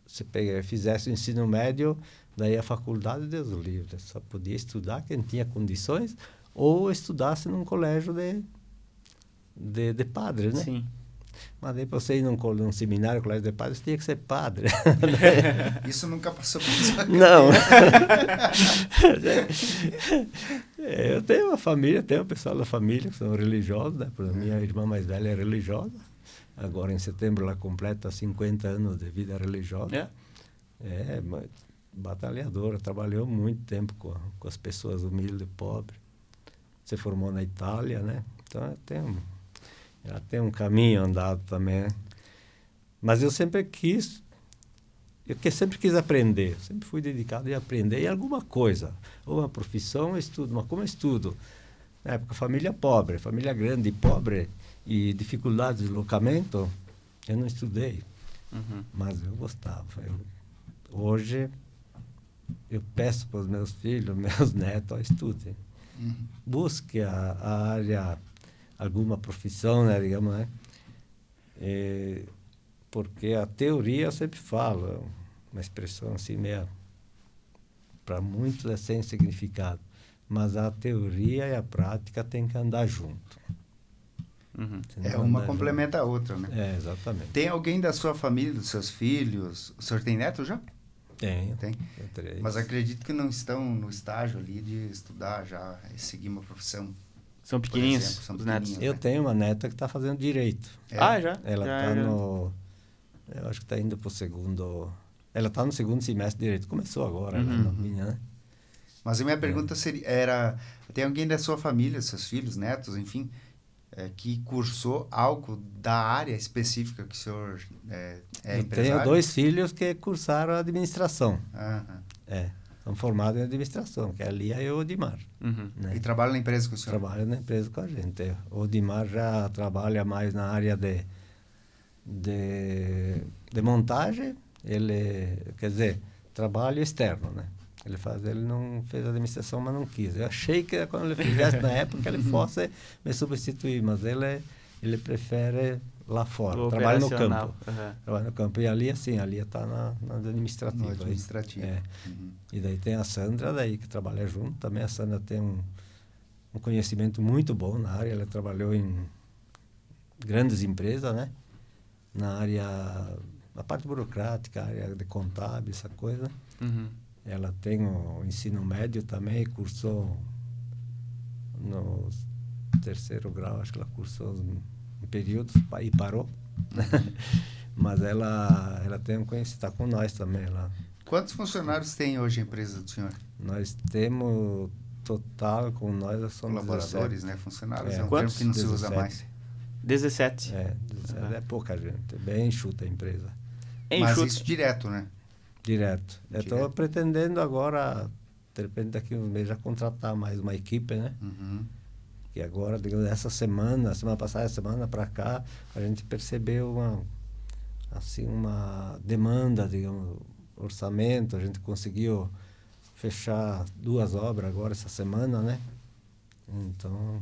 você fizesse o ensino médio, daí a faculdade, Deus o livre, só podia estudar quem tinha condições ou estudasse num colégio de padres, né? Sim. Mas aí para você ir num seminário, colégio de padres, você tinha que ser padre. Isso nunca passou por isso. Não. Eu tenho uma família, tenho o pessoal da família que são religiosos, né? Minha irmã mais velha é religiosa. Agora, em setembro, ela completa 50 anos de vida religiosa. Batalhadora, trabalhou muito tempo com as pessoas humildes e pobres. Se formou na Itália, né? Então, ela tem um caminho andado também, né? Mas eu sempre quis aprender, sempre fui dedicado a aprender em alguma coisa, ou uma profissão, ou estudo, mas como estudo? Na época, família pobre, família grande e pobre, e dificuldade de deslocamento, Eu não estudei, mas eu gostava. Hoje, eu peço para os meus filhos, meus netos, ó, estudem. Busque a área, alguma profissão, né, digamos, né? Porque a teoria, eu sempre falo, uma expressão assim meio, para muitos é sem significado, mas a teoria e a prática têm que andar junto. Uma complementa a outra, né? Exatamente. Tem alguém da sua família, dos seus filhos? O senhor tem neto já? Tem. Mas acredito que não estão no estágio ali de estudar já e seguir uma profissão. São pequenininhos, exemplo, são os netos. pequenininhos, Eu né? tenho uma neta que está fazendo direito. Já? Ela está no... Eu acho que está indo para o segundo... Ela está no segundo semestre de direito. Começou agora, ela é novinha, né? Mas a minha pergunta tem alguém da sua família, seus filhos, netos, enfim, que cursou algo da área específica que o senhor é eu empresário? tenho 2 filhos que cursaram administração. Aham. São formados em administração, que é a Lia e o Odimar. Né? E trabalham na empresa com o senhor? Trabalham na empresa com a gente. O Odimar já trabalha mais na área de montagem. Ele, quer dizer, trabalho externo, né? Ele não fez administração, mas não quis. Eu achei que quando ele fizesse na época ele fosse me substituir, mas ele prefere lá fora, trabalha no campo. Trabalha no campo. E ali, assim, ali está na administrativa. No administrativo. E daí tem a Sandra, daí, que trabalha junto. Também a Sandra tem um conhecimento muito bom na área. Ela trabalhou em grandes empresas, né? Na parte burocrática, área de contábil, essa coisa. Ela tem o ensino médio também, cursou no 3º grau, acho que ela cursou em períodos e parou. Mas ela tem um conhecimento, está com nós também lá. Quantos funcionários tem hoje a empresa do senhor? Nós temos total, com nós, somos colaboradores, 17. Né? Funcionários, é um termo que não 17. Se usa mais. 17? 17 é pouca gente, é bem enxuta a empresa. Mas isso direto, né? Direto. Eu estou pretendendo agora, de repente daqui uns meses, já contratar mais uma equipe, né? E agora, digamos, essa semana passada, semana para cá, a gente percebeu uma demanda, digamos, orçamento. A gente conseguiu fechar 2 obras agora essa semana, né? Então,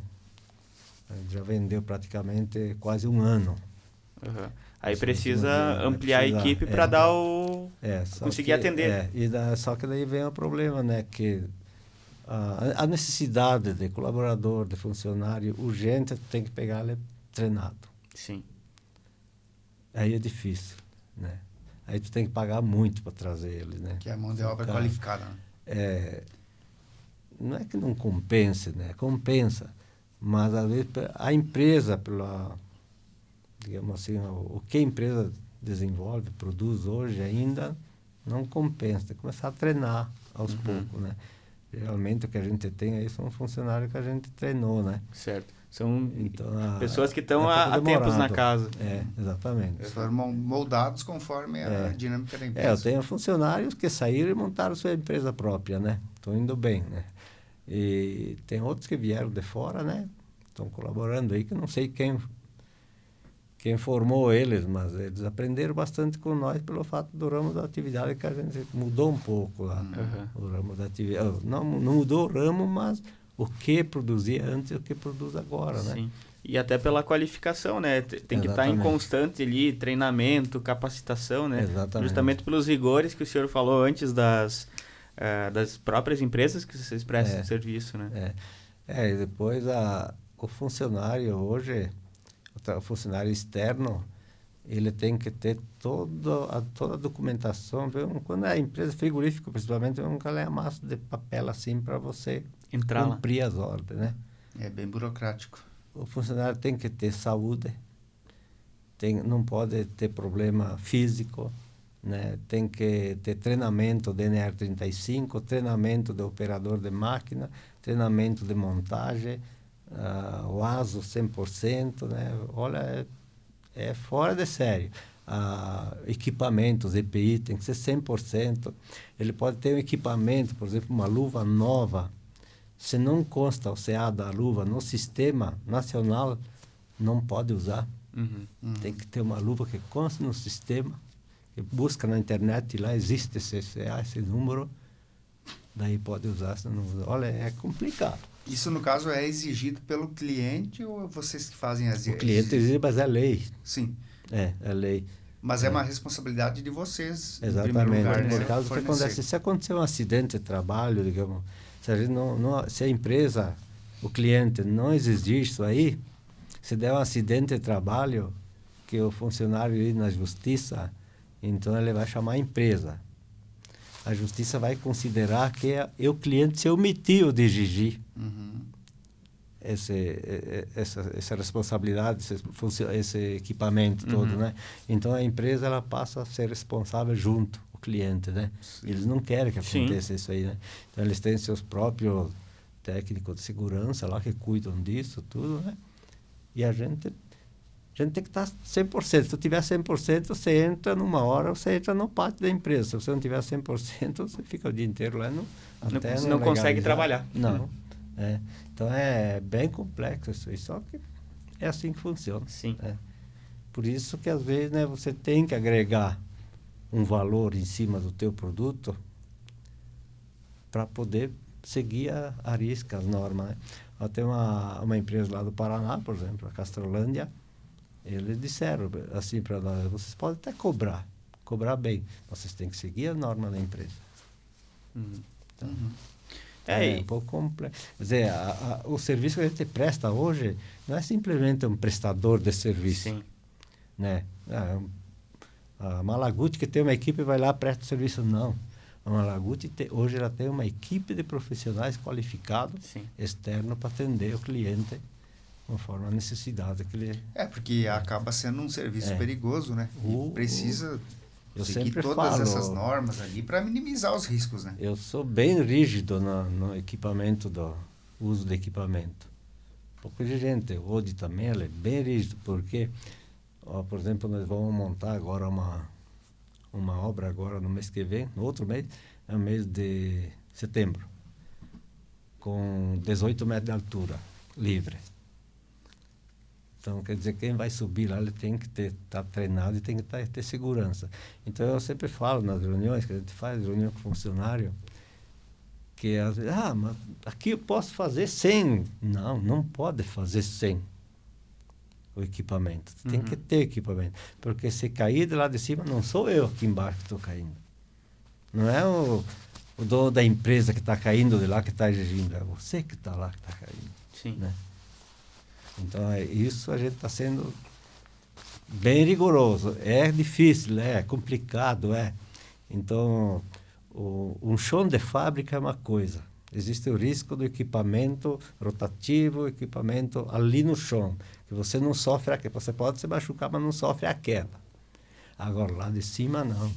a gente já vendeu praticamente quase 1 ano. Aí precisa ampliar a equipe para dar conseguir atender. Só que daí vem o problema, né? Que a necessidade de colaborador, de funcionário urgente, tem que pegar ele treinado. Sim. Aí é difícil, né? Aí tu tem que pagar muito para trazer eles, né? Que é a mão de obra qualificada, né? Não é que não compense, né? Compensa. Mas, às vezes, a empresa, digamos assim, o que a empresa desenvolve, produz hoje, ainda não compensa. Tem que começar a treinar aos poucos, né? Geralmente, o que a gente tem aí são funcionários que a gente treinou, né? Certo. São pessoas que estão há tempos na casa. Exatamente. Eles foram moldados conforme a dinâmica da empresa. Eu tenho funcionários que saíram e montaram sua empresa própria, né? Estão indo bem, né? E tem outros que vieram de fora, né? Estão colaborando aí, que eu não sei quem formou eles, mas eles aprenderam bastante com nós pelo fato do ramo da atividade que a gente mudou um pouco lá. O ramo da atividade. Não mudou o ramo, mas o que produzia antes e o que produz agora, né? Sim. E até pela qualificação, né? Tem que estar em constante ali, treinamento, capacitação, né? Exatamente. Justamente pelos rigores que o senhor falou antes das próprias empresas que vocês prestam serviço, né? E depois o funcionário hoje, o funcionário externo, ele tem que ter toda a documentação. Quando é a empresa frigorífica, principalmente, um calhamaço de papel assim para você cumprir as ordens, né? É bem burocrático. O funcionário tem que ter saúde, não pode ter problema físico, né? Tem que ter treinamento de NR35, treinamento de operador de máquina, treinamento de montagem, o ASO 100%, né? Olha, é fora de sério. Equipamentos, EPI, tem que ser 100%. Ele pode ter um equipamento, por exemplo, uma luva nova. Se não consta o CA da luva no sistema nacional, não pode usar. Tem que ter uma lupa que consta no sistema, que busca na internet, lá existe esse número, daí pode usar. Olha, é complicado. Isso, no caso, é exigido pelo cliente ou vocês que fazem as... O cliente exige, mas é lei. Sim. É lei. Mas é uma responsabilidade de vocês, exatamente, em primeiro lugar, por né? causa que acontece, se acontecer um acidente de trabalho, digamos, se a empresa, o cliente não exigir isso aí, se der um acidente de trabalho, que o funcionário ir na justiça, então ele vai chamar a empresa. A justiça vai considerar que o cliente se omitiu de exigir essa responsabilidade, esse equipamento todo, né? Então a empresa ela passa a ser responsável junto o cliente, né? Eles não querem que aconteça isso aí, né? Então eles têm seus próprios técnicos de segurança lá que cuidam disso tudo, né? E a gente tem que estar 100%. Se tu tiver 100%, você entra numa hora, você entra no pátio da empresa. Se você não tiver 100%, você fica o dia inteiro lá, não consegue trabalhar. Não. Então é bem complexo isso aí, só que é assim que funciona. Sim. Por isso que às vezes, né, você tem que agregar um valor em cima do teu produto para poder seguir a risca, as normas, né? Eu tenho uma empresa lá do Paraná, por exemplo, a Castrolândia, eles disseram assim para nós, vocês podem até cobrar bem, vocês têm que seguir a norma da empresa. Então, é um pouco complexo. Quer dizer, o serviço que a gente presta hoje não é simplesmente um prestador de serviço. Sim. Né? A Malaguti, que tem uma equipe, vai lá e presta serviço. Não. A Malaguti, hoje, ela tem uma equipe de profissionais qualificados, externos, para atender o cliente conforme a necessidade que ele... porque acaba sendo um serviço perigoso, né? E precisa... Eu seguir sempre todas essas normas ali para minimizar os riscos, né? Eu sou bem rígido no equipamento, do uso de equipamento. Um pouco exigente. O Odi também é bem rígido, porque, por exemplo, nós vamos montar agora uma obra agora no mês que vem, no outro mês, é o mês de setembro, com 18 metros de altura, livre. Então, quer dizer, quem vai subir lá, ele tem que estar treinado e tem que ter segurança. Então, eu sempre falo nas reuniões que a gente faz, reunião com funcionário, que às vezes, mas aqui eu posso fazer 100. Não pode fazer 100 o equipamento. Tem que ter equipamento. Porque se cair de lá de cima, não sou eu aqui embaixo que estou caindo. Não é o dono da empresa que está caindo de lá que está exigindo, é você que está lá que está caindo. Sim. Né? Então, isso a gente está sendo bem rigoroso. É difícil, é complicado, Então, um chão de fábrica é uma coisa. Existe o risco do equipamento rotativo, equipamento ali no chão, que você não sofre a queda. Você pode se machucar, mas não sofre a queda. Agora, lá de cima, não.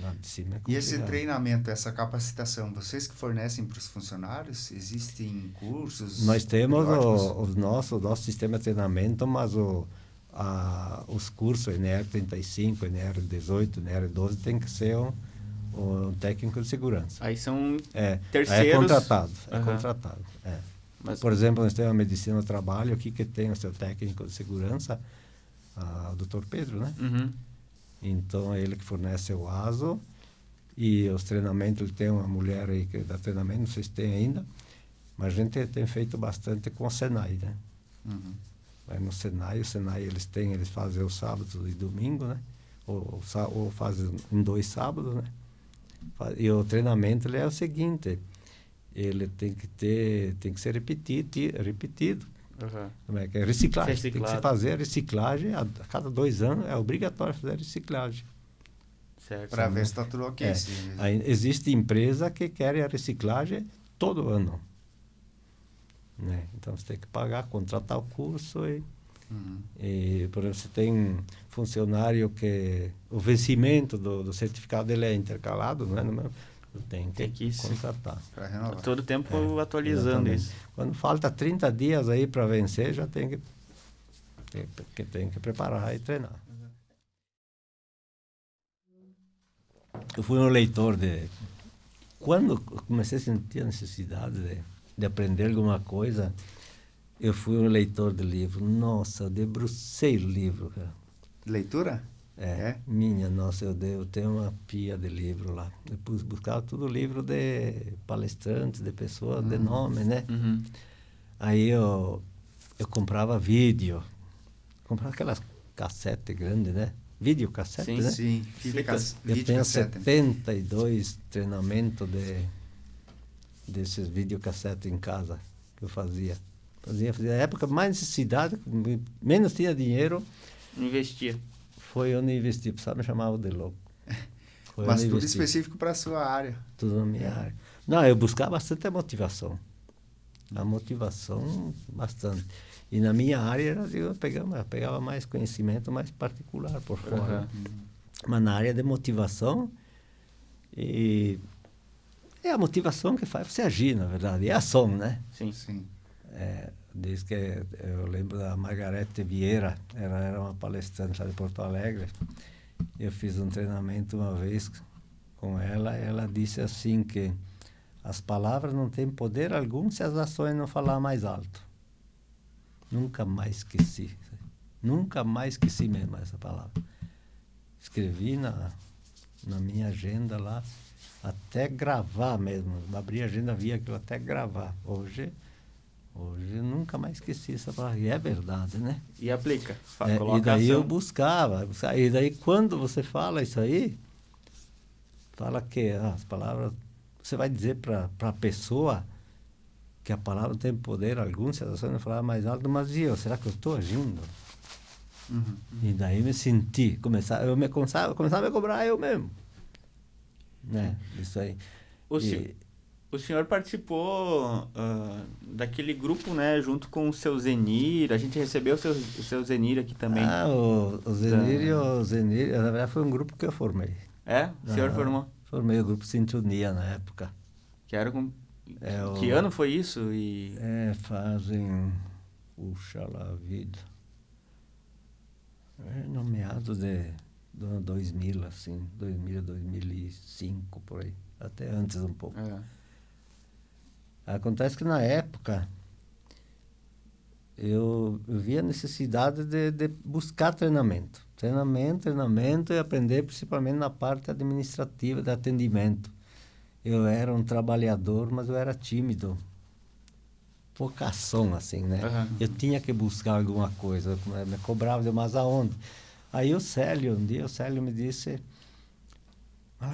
Lá de cima é complicado. E esse treinamento, essa capacitação, vocês que fornecem para os funcionários? Existem cursos? Nós temos o nosso sistema de treinamento, mas os cursos NR35, NR18, NR12 tem que ser um técnico de segurança. Aí são terceiros. Aí é contratado. Mas, por exemplo, nós temos a medicina do trabalho aqui que tem o seu técnico de segurança, o Dr. Pedro, né? Então, é ele que fornece o ASO e os treinamentos, ele tem uma mulher aí que dá treinamento, não sei se tem ainda, mas a gente tem feito bastante com o Senai, né? Vai no Senai, o Senai eles fazem os sábados e domingo, né? Ou fazem em 2 sábados, né? E o treinamento ele é o seguinte, ele tem que ser repetido. Como é que é? Reciclagem. Tem que se fazer reciclagem a cada 2 anos, é obrigatório fazer reciclagem. Para ver se está tudo ok. Existe empresa que quer a reciclagem todo ano. Né? Então você tem que pagar, contratar o curso e por exemplo, você tem funcionário que o vencimento do certificado dele é intercalado, não é? Tem que contratar. Para renovar. Todo tempo atualizando exatamente. Isso. Quando falta 30 dias aí para vencer, já tem que preparar e treinar. Eu fui um leitor quando eu comecei a sentir a necessidade de aprender alguma coisa, Eu fui um leitor de livro. Nossa, eu debrucei o livro, cara. Leitura? Minha nossa, eu tenho uma pia de livro lá. Eu buscava tudo livro de palestrantes, de pessoas de nome, né? Uhum. Aí eu comprava vídeo. Comprava aquelas cassete grande, né? Videocassete, Sim, né? Sim, Eu tenho 72 treinamentos desses videocassetes em casa que eu fazia. Fazia época mais necessidade, menos tinha dinheiro. Investia. Foi onde investi, pessoal me chamava de louco. Foi Mas onde tudo investi. específico para a sua área. Tudo na minha área. Não, eu buscava bastante a motivação. A motivação, bastante. E na minha área, eu pegava mais conhecimento mais particular por fora. Mas na área de motivação, é a motivação que faz você agir, na verdade. É a ação, né? Sim. Diz que eu lembro da Margarete Vieira, ela era uma palestrante lá de Porto Alegre. Eu fiz um treinamento uma vez com ela, e ela disse assim que as palavras não têm poder algum se as ações não falar mais alto. Nunca mais esqueci. Nunca mais esqueci mesmo essa palavra. Escrevi na minha agenda lá, até gravar mesmo. Abri a agenda, via aquilo até gravar. Hoje eu nunca mais esqueci essa palavra. E é verdade, né? E aplica. E daí eu buscava. E daí quando você fala isso aí, fala que as palavras... Você vai dizer para a pessoa que a palavra não tem poder algum, se a pessoa não falar mais alto, mas será que eu estou agindo? E daí me senti, começava a me cobrar eu mesmo. Né? Isso aí. O senhor participou daquele grupo, né, junto com o seu Zenir. A gente recebeu o seu Zenir aqui também. O Zenir, na verdade, foi um grupo que eu formei. O senhor formou? Formei o grupo Sintonia na época. Que era com... que ano foi isso? Fazem... Puxa lá, vida. No meados do ano 2000, assim. 2000, 2005, por aí. Até antes um pouco. Acontece que na época eu vi a necessidade de buscar treinamento. Treinamento e aprender principalmente na parte administrativa de atendimento. Eu era um trabalhador, mas eu era tímido. Vocação, assim, né? Eu tinha que buscar alguma coisa, me cobrava, mas aonde? Aí um dia o Célio me disse...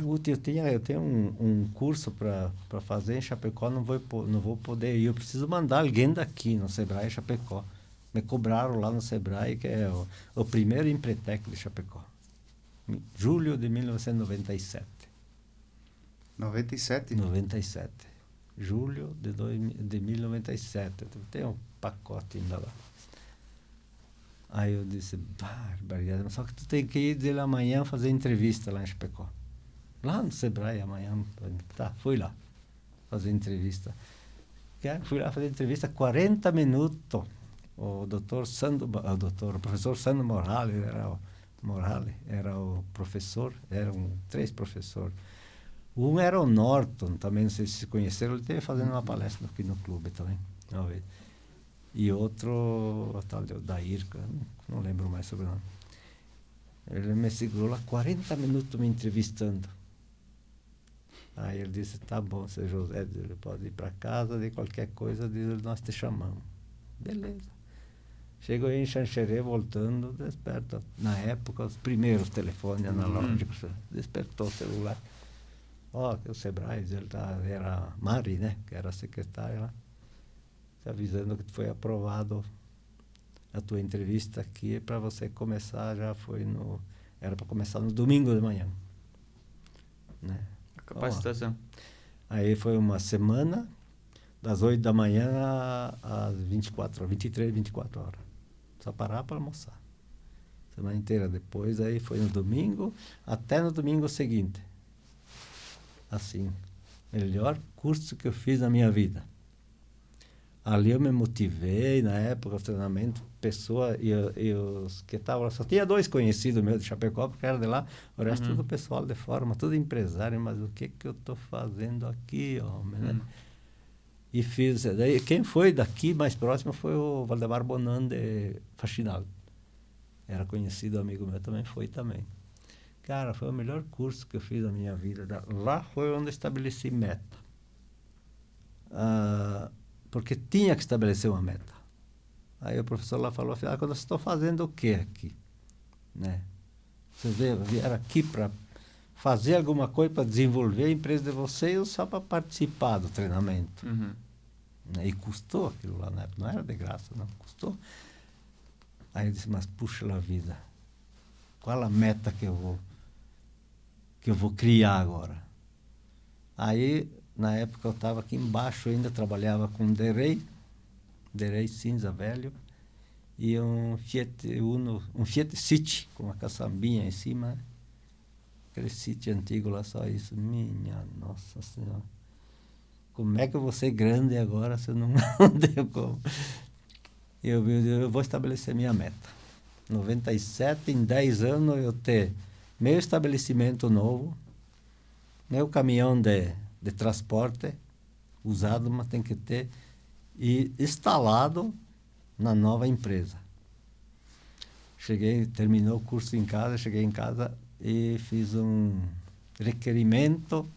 Guti, eu tenho um curso para fazer em Chapecó, não vou poder ir. Eu preciso mandar alguém daqui no Sebrae Chapecó. Me cobraram lá no Sebrae, que é o primeiro Empretec de Chapecó. Julho de 1997. 97? 97. Julho de 1097. Tem um pacote ainda lá. Aí eu disse, barbaridade, só que tu tem que ir dele amanhã fazer entrevista lá em Chapecó. Lá no Sebrae amanhã. Tá, fui lá fazer entrevista. Fui lá fazer entrevista 40 minutos. O professor Sandro Morales era o professor, eram 3 professores. Um era o Norton, também, não sei se conheceram, ele esteve fazendo uma palestra aqui no clube também, uma vez. E outro, o tal de Odair, não lembro mais sobre o nome. Ele me segurou lá 40 minutos me entrevistando. Aí ele disse, tá bom, seu José, ele pode ir para casa, de qualquer coisa, nós te chamamos. Beleza. Chegou aí em Xanxerê, voltando, desperta. Na época, os primeiros telefones analógicos, despertou o celular. Que o Sebrae, era a Mari, né, que era a secretária lá, te avisando que foi aprovado a tua entrevista aqui para você começar, era para começar no domingo de manhã. Né? Capacitação. Aí foi uma semana, das 8 da manhã às 23, 24 horas. Só parar para almoçar. Semana inteira. Depois aí foi no domingo, até no domingo seguinte. Assim, melhor curso que eu fiz na minha vida. Ali eu me motivei, na época, o treinamento, e os que estavam lá, só tinha 2 conhecidos meus de Chapecó, porque era de lá, o resto tudo pessoal de fora, tudo empresário, mas o que eu estou fazendo aqui, homem, né? E fiz... Daí, quem foi daqui mais próximo foi o Valdemar Bonan de Faxinal. Era conhecido, amigo meu também, foi também. Cara, foi o melhor curso que eu fiz na minha vida. Lá foi onde estabeleci meta. Porque tinha que estabelecer uma meta. Aí o professor lá falou, afinal, quando vocês estão fazendo o que aqui? Né? Vocês vieram aqui para fazer alguma coisa para desenvolver a empresa de vocês ou só para participar do treinamento? Uhum. E custou aquilo lá na época, não era de graça, não, custou. Aí eu disse, mas puxa a vida, qual a meta que eu vou criar agora? Aí, na época, eu estava aqui embaixo, ainda trabalhava com um Derey cinza velho, e um Fiat Uno, um Fiat City, com uma caçambinha em cima, aquele City antigo lá, só isso. Minha Nossa Senhora, como é que eu vou ser grande agora se eu não deu como? Eu vou estabelecer minha meta. 97, em 10 anos, eu ter meu estabelecimento novo, meu caminhão de transporte usado, mas tem que ter, e instalado na nova empresa. Terminou o curso em casa, cheguei em casa e fiz um requerimento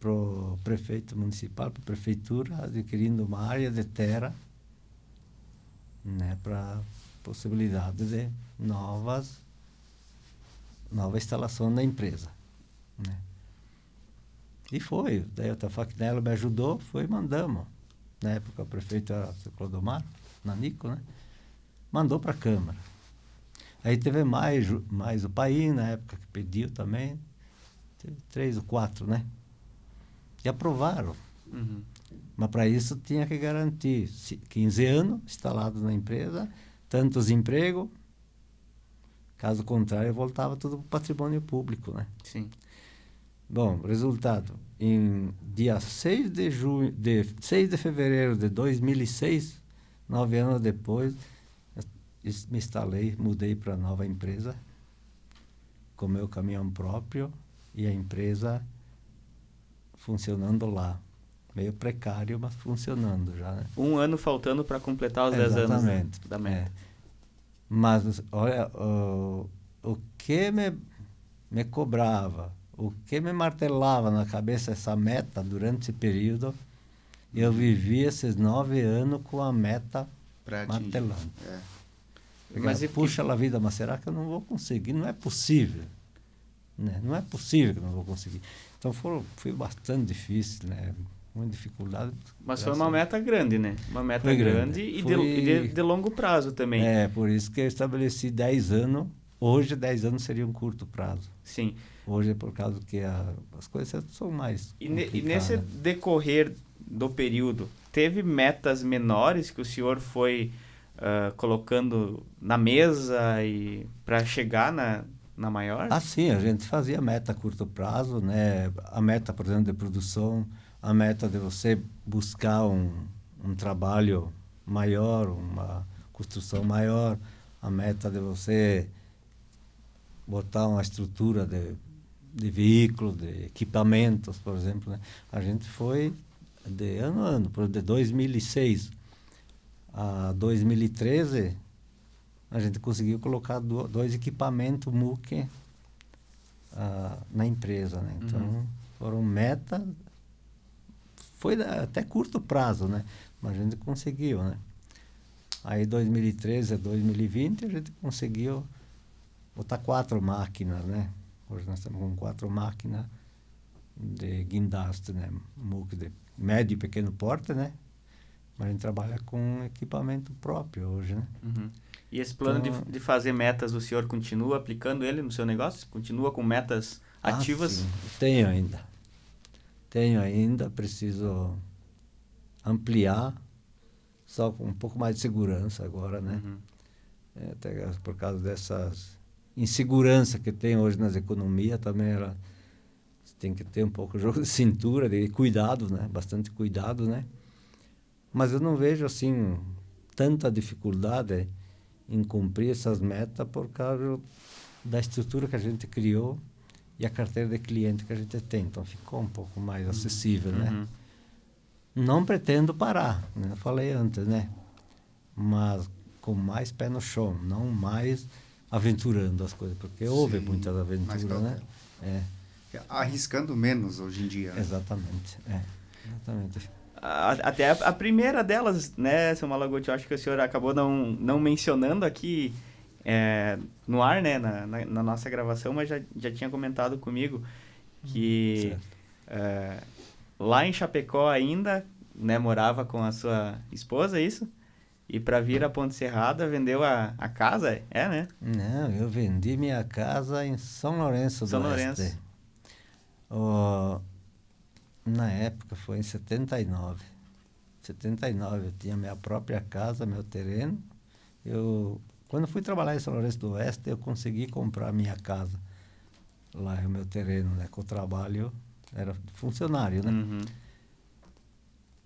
para o prefeito municipal, para a prefeitura, adquirindo uma área de terra, né, para possibilidade de nova instalação da empresa, né? E foi. Daí o Tafaquinello me ajudou, foi e mandamos. Na época o prefeito era o Clodomar, Nanico, né? Mandou para a Câmara. Aí teve mais o Paim, na época, que pediu também. Teve 3 ou 4, né? E aprovaram. Uhum. Mas para isso tinha que garantir 15 anos instalados na empresa, tantos empregos. Caso contrário, voltava tudo para o patrimônio público, né? Sim. Bom, resultado. Em dia 6 de fevereiro de 2006, 9 anos depois, me instalei, mudei para a nova empresa, com meu caminhão próprio e a empresa funcionando lá. Meio precário, mas funcionando já, né? 1 ano faltando para completar os 10 anos da meta. Mas, olha, o que me cobrava, o que me martelava na cabeça essa meta durante esse período, eu vivi esses 9 anos com a meta martelando. Mas puxa a vida, mas será que eu não vou conseguir? Não é possível. Né? Não é possível que eu não vou conseguir. Então foi bastante difícil, né? Muita dificuldade. Mas foi uma meta grande, né? Uma meta grande e de longo prazo também. Por isso que eu estabeleci 10 anos. Hoje, 10 anos seria um curto prazo. Sim. Hoje é por causa que as coisas são mais complicadas. E nesse decorrer do período, teve metas menores que o senhor foi colocando na mesa e para chegar na maior? Sim, a gente fazia meta a curto prazo, né? A meta, por exemplo, de produção, a meta de você buscar um trabalho maior, uma construção maior, a meta de você botar uma estrutura de veículos, de equipamentos, por exemplo, né? A gente foi de ano a ano, de 2006 a 2013, a gente conseguiu colocar 2 equipamentos MUC na empresa, né? Então, foram metas, foi até curto prazo, né? Mas a gente conseguiu, né? Aí, 2013 a 2020, a gente conseguiu botar 4 máquinas, né? Hoje nós estamos com 4 máquinas de guindaste, né? MUC de médio e pequeno porte, né? Mas a gente trabalha com equipamento próprio hoje, né? Uhum. E esse plano de fazer metas, o senhor continua aplicando ele no seu negócio? Continua com metas ativas? Sim. Tenho ainda, preciso ampliar, só com um pouco mais de segurança agora, né? Uhum. Até por causa dessas insegurança que tem hoje nas economias, também tem que ter um pouco de jogo de cintura, de cuidado, né? Bastante cuidado, né? Mas eu não vejo, assim, tanta dificuldade em cumprir essas metas por causa da estrutura que a gente criou e a carteira de cliente que a gente tem. Então, ficou um pouco mais acessível, né? não pretendo parar, né? Eu falei antes, né? Mas com mais pé no chão, não mais aventurando as coisas, porque houve muitas aventuras, né? Arriscando menos hoje em dia. Né? Exatamente, exatamente. Até a primeira delas, né, seu Malaguti, eu acho que o senhor acabou não mencionando aqui no ar, né, na nossa gravação, mas já tinha comentado comigo que lá em Chapecó ainda, né, morava com a sua esposa, é isso? E para vir a Ponte Serrada, vendeu a casa, né? Não, eu vendi minha casa em São Lourenço do Oeste. Na época, foi em 79. 79 eu tinha minha própria casa, meu terreno. Quando fui trabalhar em São Lourenço do Oeste, eu consegui comprar minha casa. Lá é o meu terreno, né? Com o trabalho, era funcionário, né? Uhum.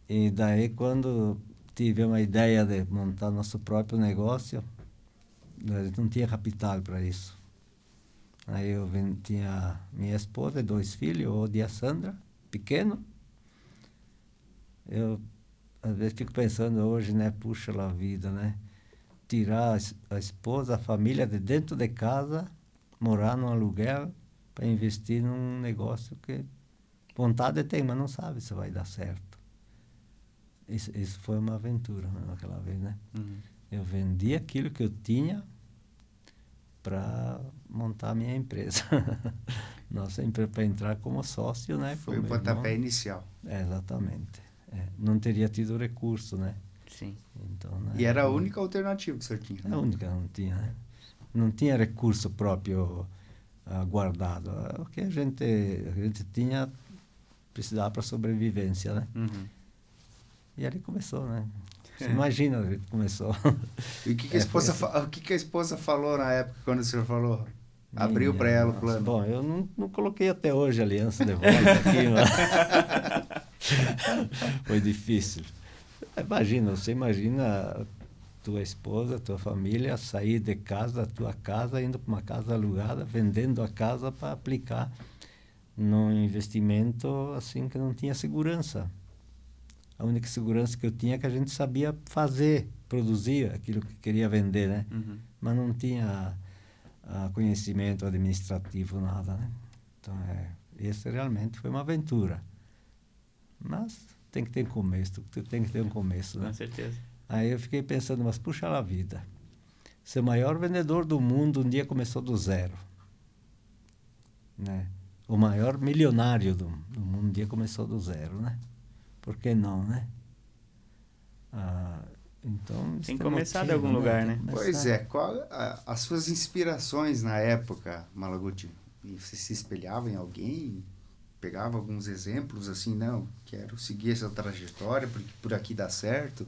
E daí, quando tive uma ideia de montar nosso próprio negócio, a gente não tinha capital para isso. Aí eu tinha minha esposa e 2 filhos, o Odi e a Sandra, pequeno. Eu, às vezes, fico pensando hoje, né? Puxa a vida, né? Tirar a esposa, a família de dentro de casa, morar num aluguel para investir num negócio que vontade tem, mas não sabe se vai dar certo. Isso foi uma aventura, né, naquela vez, né? Uhum. Eu vendi aquilo que eu tinha para montar a minha empresa. Nossa empresa, para entrar como sócio, né? Foi o pontapé inicial. Exatamente. Não teria tido recurso, né? Sim. Então, né, e era a única alternativa que o senhor tinha. É a única, não tinha, né? Não tinha recurso próprio guardado. O que a gente tinha precisava para sobrevivência, né? Uhum. E ali começou, né? Você imagina, a gente começou. E o que a esposa falou na época, quando o senhor falou? Abriu para ela o plano? Bom, eu não coloquei até hoje a aliança de volta aqui, mas foi difícil. Você imagina tua esposa, tua família sair de casa, da tua casa, indo para uma casa alugada, vendendo a casa para aplicar num investimento assim que não tinha segurança. A única segurança que eu tinha é que a gente sabia produzir aquilo que queria vender, né? Uhum. Mas não tinha conhecimento administrativo, nada, né? Então, esse realmente foi uma aventura. Mas tem que ter começo, tem que ter um começo, né? Com certeza. Aí eu fiquei pensando, mas puxa a vida. Ser o maior vendedor do mundo um dia começou do zero, né? O maior milionário do mundo um dia começou do zero, né? Por que não, né? Então, tem que começar de algum lugar, né? Pois é. Qual as suas inspirações na época, Malaguti? Você se espelhava em alguém? Pegava alguns exemplos assim, não, quero seguir essa trajetória porque por aqui dá certo?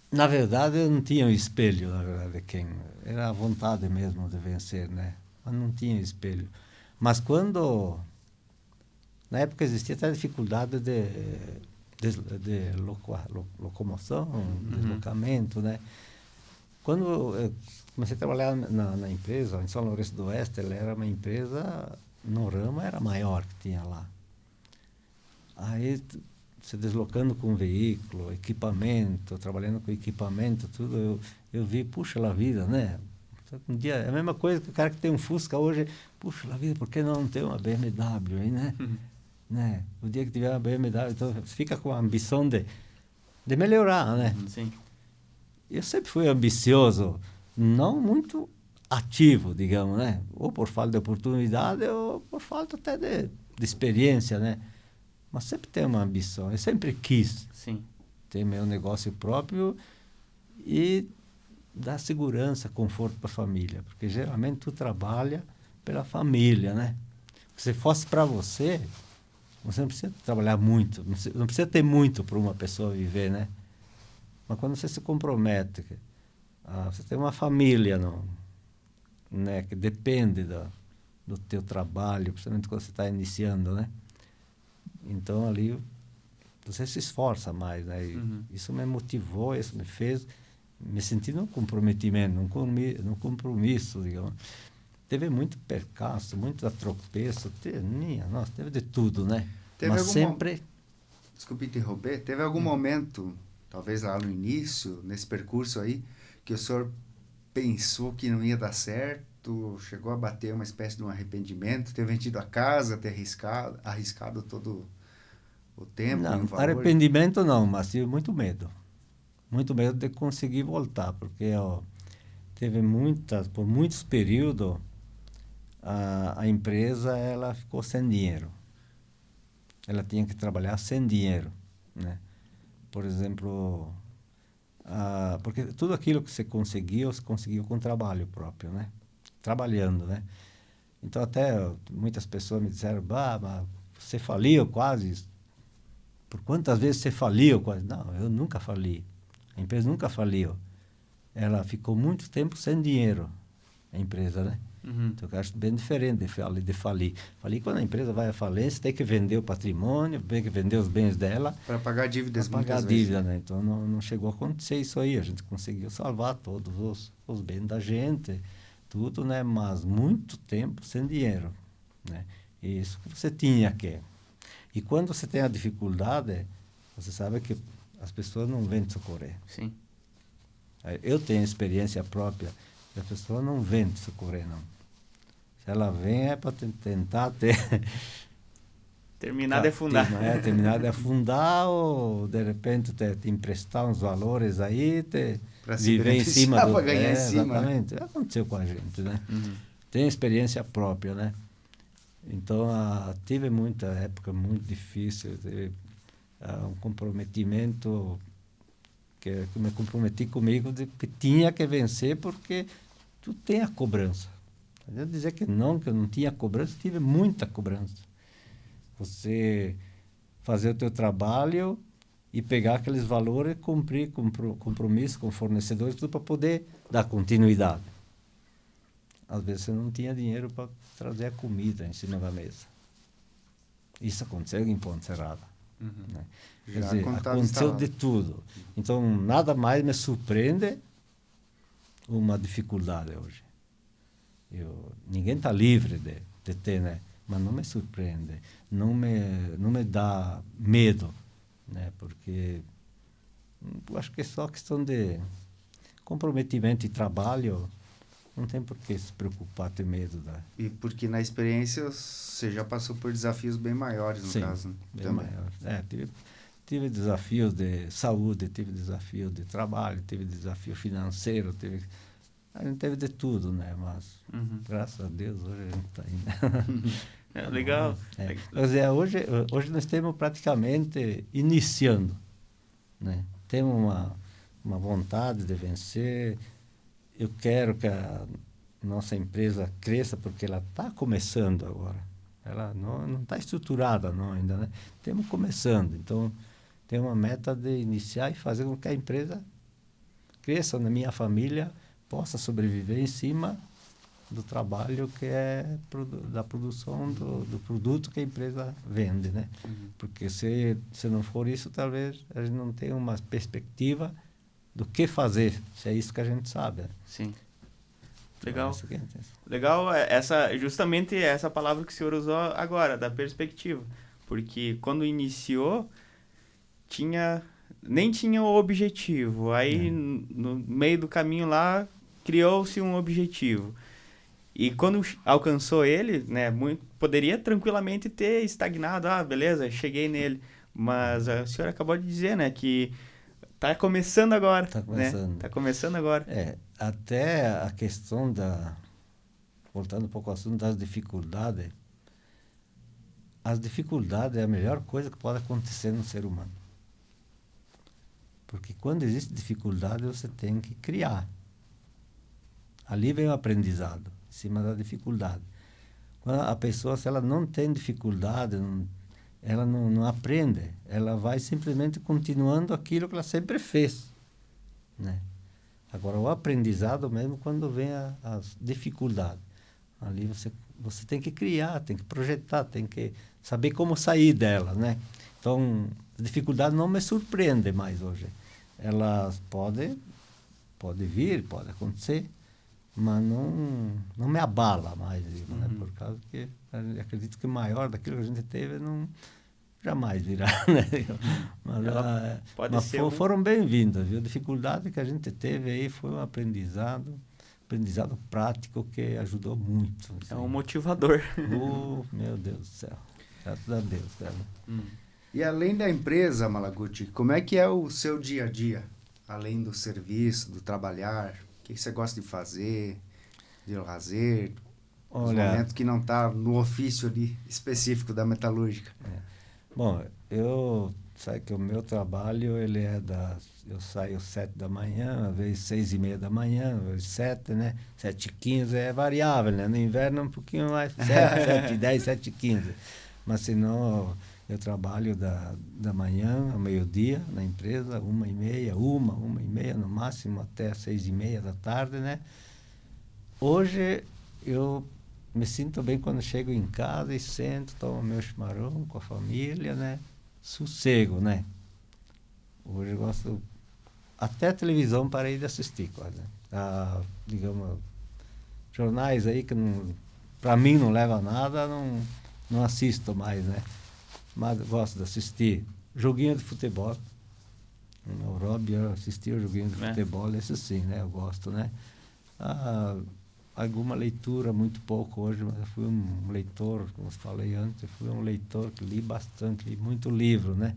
Na verdade, eu não tinha um espelho, na verdade, era a vontade mesmo de vencer, né? Mas não tinha espelho. Mas na época existia até dificuldade de locomoção, deslocamento, né? Quando eu comecei a trabalhar na empresa, em São Lourenço do Oeste, ela era uma empresa, no ramo era maior que tinha lá. Aí, se deslocando com veículo, equipamento, trabalhando com equipamento, tudo, eu vi, puxa a vida, né? Um dia, é a mesma coisa que o cara que tem um Fusca hoje, puxa a vida, por que não ter uma BMW aí, né? Né? O dia que tiver uma BMW, então fica com a ambição de melhorar, né? Sim. Eu sempre fui ambicioso, não muito ativo, digamos, né? Ou por falta de oportunidade, ou por falta até de experiência, né? Mas sempre tem uma ambição. Eu sempre quis ter meu negócio próprio e dar segurança, conforto para a família. Porque geralmente tu trabalha pela família, né? Se fosse para você não precisa trabalhar muito, não precisa ter muito para uma pessoa viver, né? Mas quando você se compromete, você tem uma família, né, que depende do teu trabalho, principalmente quando você está iniciando, né? Então, ali, você se esforça mais, né? Isso me motivou, isso me fez me sentir num comprometimento, num compromisso, digamos. Teve muito percalço, muito atropeço, teve de tudo, né? Mas sempre desculpe interromper, teve algum momento, talvez lá no início, nesse percurso aí, que o senhor pensou que não ia dar certo, chegou a bater uma espécie de um arrependimento, ter vendido a casa, ter arriscado todo o tempo e o Não, valor? arrependimento não, mas tive muito medo. Muito medo de conseguir voltar, porque ó, por muitos períodos, a empresa ela ficou sem dinheiro. Ela tinha que trabalhar sem dinheiro, né? Por exemplo, porque tudo aquilo que você conseguiu com trabalho próprio, né? Trabalhando, né? Então, até muitas pessoas me disseram, bah, mas você faliu quase. Por quantas vezes você faliu quase? Não, eu nunca fali. A empresa nunca faliu. Ela ficou muito tempo sem dinheiro, a empresa, né? Uhum. Então, eu acho bem diferente de falir. Falir, quando a empresa vai à falência, tem que vender o patrimônio, tem que vender os bens dela. Para pagar dívidas Para pagar muitas a vezes. dívida, né? Então, não chegou a acontecer isso aí. A gente conseguiu salvar todos os bens da gente, tudo, né? Mas muito tempo sem dinheiro, né? E isso que você tinha que. E quando você tem a dificuldade, você sabe que as pessoas não vêm te socorrer. Sim. Eu tenho experiência própria, que a pessoa não vem te socorrer, não. Se ela vem, é para tentar Terminar de afundar. Terminar de afundar ou, de repente, te emprestar uns valores aí, viver em cima do... para ganhar em cima, exatamente. Né? Aconteceu com a gente, né? Uhum. Tem experiência própria, né? Então, tive muita época muito difícil, teve um comprometimento que me comprometi comigo de que tinha que vencer porque tu tem a cobrança. Eu dizer que eu não tinha cobrança, tive muita cobrança. Você fazer o teu trabalho e pegar aqueles valores e cumprir compromisso com fornecedores, tudo para poder dar continuidade. Às vezes você não tinha dinheiro para trazer a comida em cima da mesa. Isso aconteceu em Ponte Serrada. Uhum. Né? Já Quer dizer, aconteceu de tudo. Então, nada mais me surpreende uma dificuldade hoje. Ninguém está livre de ter, né? Mas não me surpreende. Não me dá medo, né? Porque eu acho que é só questão de comprometimento e trabalho. Não tem por que se preocupar, ter medo. E porque na experiência você já passou por desafios bem maiores, no caso. Né? Bem maiores. Tive desafios de saúde, tive desafio de trabalho, tive desafio financeiro, a gente teve de tudo, né? Mas, graças a Deus, hoje a gente está aí. Legal. Quer dizer, hoje nós estamos praticamente iniciando, né? Temos uma vontade de vencer. Eu quero que a nossa empresa cresça porque ela está começando agora. Ela não está estruturada não, ainda, né? Estamos começando. Então, tem uma meta de iniciar e fazer com que a empresa cresça, na minha família possa sobreviver em cima do trabalho que é da produção do produto que a empresa vende, né? Porque se não for isso, talvez a gente não tenha uma perspectiva do que fazer, se é isso que a gente sabe. Sim. Legal. Então, Legal, justamente essa palavra que o senhor usou agora, da perspectiva. Porque quando iniciou, nem tinha o objetivo. Aí, no meio do caminho lá, criou-se um objetivo. E quando alcançou ele, né, poderia tranquilamente ter estagnado. Beleza, cheguei nele. Mas a senhora acabou de dizer, né, que está começando agora. Está começando. Né? Tá começando agora. Até a questão voltando um pouco ao assunto das dificuldades. As dificuldades é a melhor coisa que pode acontecer no ser humano. Porque quando existe dificuldade, você tem que criar. Ali vem o aprendizado, em cima da dificuldade. Quando a pessoa, se ela não tem dificuldade, ela não aprende, ela vai simplesmente continuando aquilo que ela sempre fez, né? Agora, o aprendizado mesmo, quando vem as dificuldades, ali você tem que criar, tem que projetar, tem que saber como sair dela, né? Então, a dificuldade não me surpreende mais hoje. Elas podem vir, pode acontecer, mas não me abala mais, né? Por causa que eu acredito que o maior daquilo que a gente teve jamais virá, né? Mas foram bem-vindas, viu? A dificuldade que a gente teve aí foi um aprendizado prático que ajudou muito. É um motivador. Meu Deus do céu. Graças a Deus, cara. E além da empresa, Malaguti, como é que é o seu dia a dia? Além do serviço, do trabalhar, o que você gosta de fazer, de lazer, os momentos que não está no ofício ali específico da metalúrgica? Bom, sabe que o meu trabalho, eu saio 7 da manhã, às vezes 6:30 da manhã, às vezes 7, né? 7:15 é variável, né? No inverno é um pouquinho mais, 7:10, 7:15. Mas senão eu trabalho da manhã ao meio-dia na empresa, 1:30 no máximo, até 6:30 da tarde, né? Hoje eu me sinto bem quando chego em casa e sento, tomo meu chimarrão com a família, né? Sossego, né? Hoje eu gosto... Até a televisão parei de assistir, quase. Digamos, jornais aí que para mim não leva a nada, não assisto mais, né? Mas gosto de assistir joguinho de futebol. O Rob assistia o joguinho de futebol, esse sim, né? Eu gosto, né? Alguma leitura, muito pouco hoje, mas eu fui um leitor, como eu falei antes, eu fui um leitor que li bastante, li muito livro, né?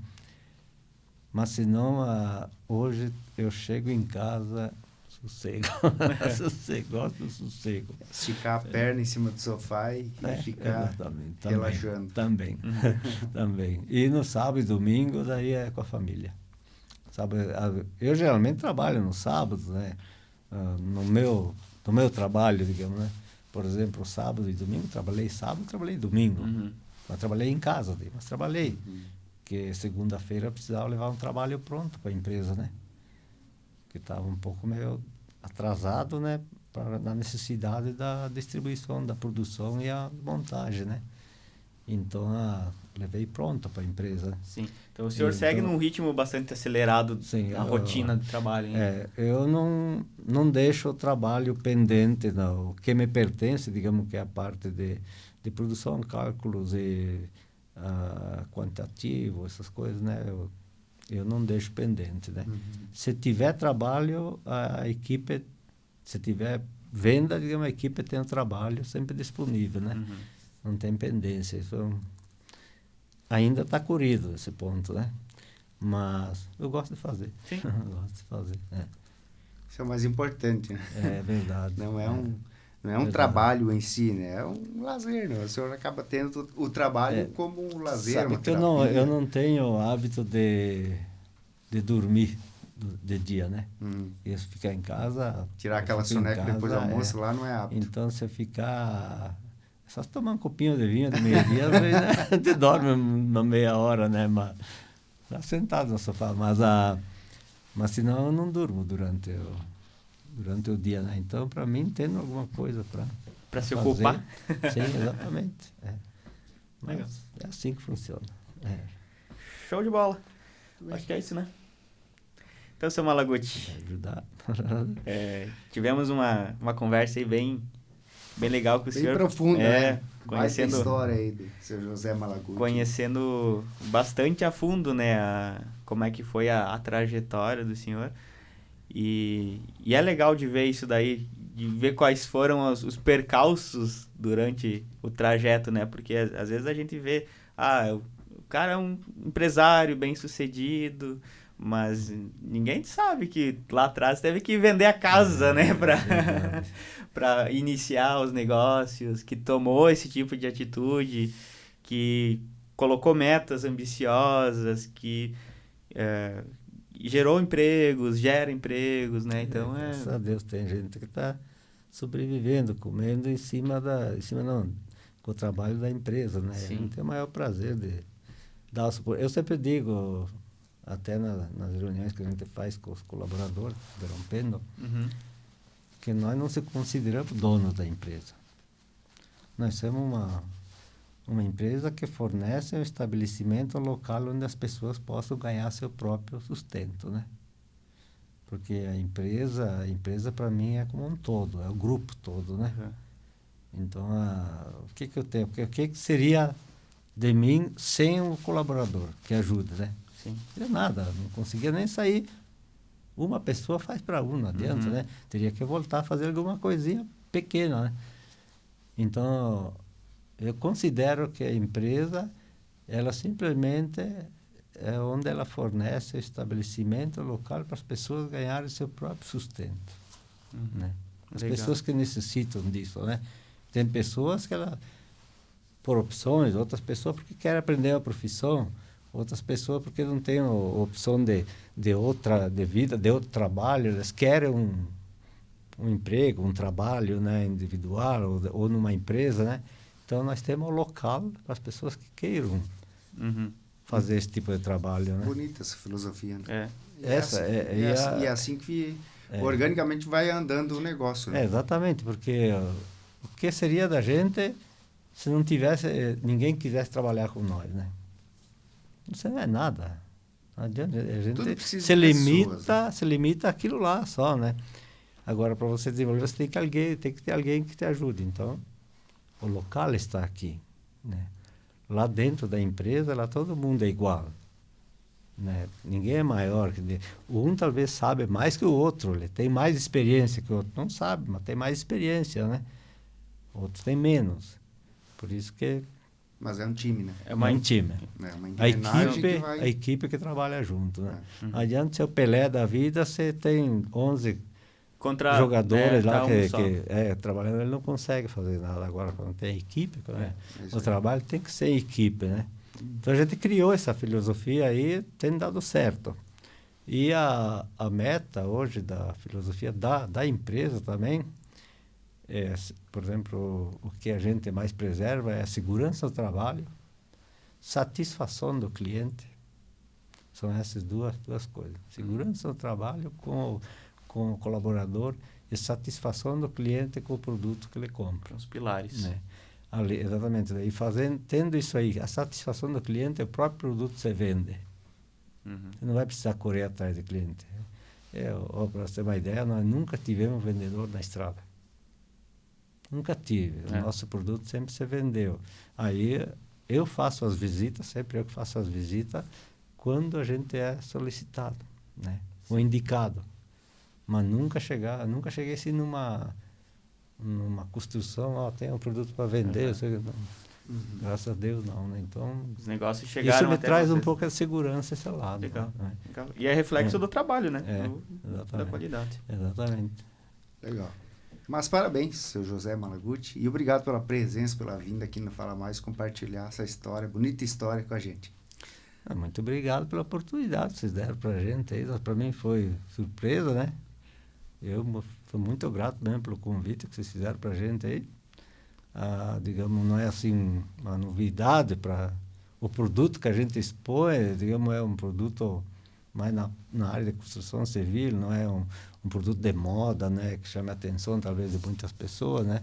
Mas senão, hoje eu chego em casa, sossego, gosto do sossego. Esticar a perna em cima do sofá e ficar relaxando. Também. E no sábado e domingo, daí é com a família. Eu geralmente trabalho no sábado, né? No meu trabalho, digamos, né? Por exemplo, sábado e domingo, trabalhei domingo. Mas trabalhei em casa, mas trabalhei. Porque segunda-feira eu precisava levar um trabalho pronto para a empresa, né? Que estava um pouco meio atrasado, né? Na necessidade da distribuição, da produção e a montagem, né? Então, levei pronto para a empresa. Sim. Então, o senhor segue num ritmo bastante acelerado na rotina de trabalho, hein? Eu não deixo o trabalho pendente, o que me pertence, digamos que é a parte de produção, cálculos e quantitativo, essas coisas, né? Eu não deixo pendente, né? Se tiver trabalho, a equipe, se tiver venda, digamos, a equipe tem o trabalho sempre disponível, né? Não tem pendência. Isso ainda está corrido esse ponto, né? Mas eu gosto de fazer. Sim. Eu gosto de fazer, Isso é o mais importante, né? É verdade. Não é um trabalho em si, né? É um lazer, né? O senhor acaba tendo o trabalho como um lazer, sabe uma que terapia. eu não tenho o hábito de dormir de dia, né? Isso, ficar em casa... Tirar aquela soneca depois do almoço lá não é hábito. Então, se ficar... Só se tomar um copinho de vinho de meio-dia, às vezes, né? A gente dorme uma meia hora, né? Mas, tá sentado no sofá. Mas senão eu não durmo durante o dia, né? Então, para mim, tendo alguma coisa para se ocupar. Sim, exatamente. Mas é assim que funciona. Show de bola. Acho que é isso, né? Então, seu Malaguti, ajudar. Tivemos uma conversa aí bem legal com o senhor. Bem profunda, né? Conhecendo a história aí do seu José Malaguti. Conhecendo bastante a fundo, né? Como é que foi a trajetória do senhor. E é legal de ver isso daí, de ver quais foram os percalços durante o trajeto, né? Porque às vezes a gente vê, o cara é um empresário bem-sucedido, mas ninguém sabe que lá atrás teve que vender a casa, né? Para iniciar os negócios, que tomou esse tipo de atitude, que colocou metas ambiciosas, que gera empregos, né? Então graças a Deus tem gente que está sobrevivendo, comendo em cima com o trabalho da empresa, né? Sim. A gente tem o maior prazer de dar o suporte. Eu sempre digo, até nas reuniões que a gente faz com os colaboradores da Rompendo, que nós não se consideramos donos da empresa. Nós somos uma empresa que fornece um estabelecimento local onde as pessoas possam ganhar seu próprio sustento, né? Porque a empresa para mim é como um todo, é o grupo todo, né? Então, o que eu tenho? O que seria de mim sem o colaborador que ajuda, né? Sim. Não nada, não conseguia nem sair. Uma pessoa faz para um, não adianta, né? Teria que voltar a fazer alguma coisinha pequena, né? Então, eu considero que a empresa, ela simplesmente é onde ela fornece o estabelecimento local para as pessoas ganharem seu próprio sustento, né? As pessoas que necessitam disso, né? Tem pessoas que ela, por opções, outras pessoas porque querem aprender a profissão, outras pessoas porque não têm opção de vida, de outro trabalho, elas querem um emprego, um trabalho, né, individual ou numa empresa, né? Então nós temos o local para as pessoas que queiram fazer esse tipo de trabalho, né? Bonita essa filosofia, né? É assim que organicamente vai andando o negócio, né? Exatamente, porque o que seria da gente se não tivesse, ninguém quisesse trabalhar com nós, né? Isso não é nada. Não adianta, a gente se limita àquilo lá só, né? Agora, para você desenvolver, você tem que ter alguém que te ajude. Então, o local está aqui, né? Lá dentro da empresa, lá todo mundo é igual, né? Ninguém é maior. Um talvez sabe mais que o outro, ele tem mais experiência que o outro. Não sabe, mas tem mais experiência, né? Outros têm menos. Por isso que... Mas é um time, né? É um time. É uma a equipe que trabalha junto, né? Não adianta ser o Pelé da vida, você tem 11 jogadores lá que trabalhando, ele não consegue fazer nada. Agora, quando tem equipe, o trabalho tem que ser equipe, né? Então, a gente criou essa filosofia aí, tem dado certo. E a meta hoje da filosofia da empresa também, por exemplo, o que a gente mais preserva é a segurança do trabalho, satisfação do cliente. São essas duas coisas. Segurança do trabalho com o colaborador e satisfação do cliente com o produto que ele compra. Os pilares. Né? Exatamente. E tendo isso aí, a satisfação do cliente, o próprio produto se vende. Você não vai precisar correr atrás do cliente. Para você ter uma ideia, nós nunca tivemos vendedor na estrada. Nunca tive. O nosso produto sempre se vendeu. Aí eu faço as visitas, sempre eu que faço as visitas, quando a gente é solicitado, né? Ou indicado. Mas nunca cheguei assim numa construção, tem um produto para vender, graças a Deus não, né? Então, os negócios chegaram isso me traz um pouco de segurança esse lado. Legal, né? Legal. E é reflexo do trabalho, né? Da qualidade. Exatamente. Legal. Mas parabéns, seu José Malaguti, e obrigado pela presença, pela vinda aqui no Fala Mais, compartilhar essa história, bonita história com a gente. Muito obrigado pela oportunidade que vocês deram para a gente. Para mim foi surpresa, né? Eu sou muito grato mesmo pelo convite que vocês fizeram para a gente aí. Digamos, não é assim uma novidade para o produto que a gente expõe, digamos, é um produto mais na área de construção civil, não é um produto de moda, né, que chama a atenção talvez de muitas pessoas, né?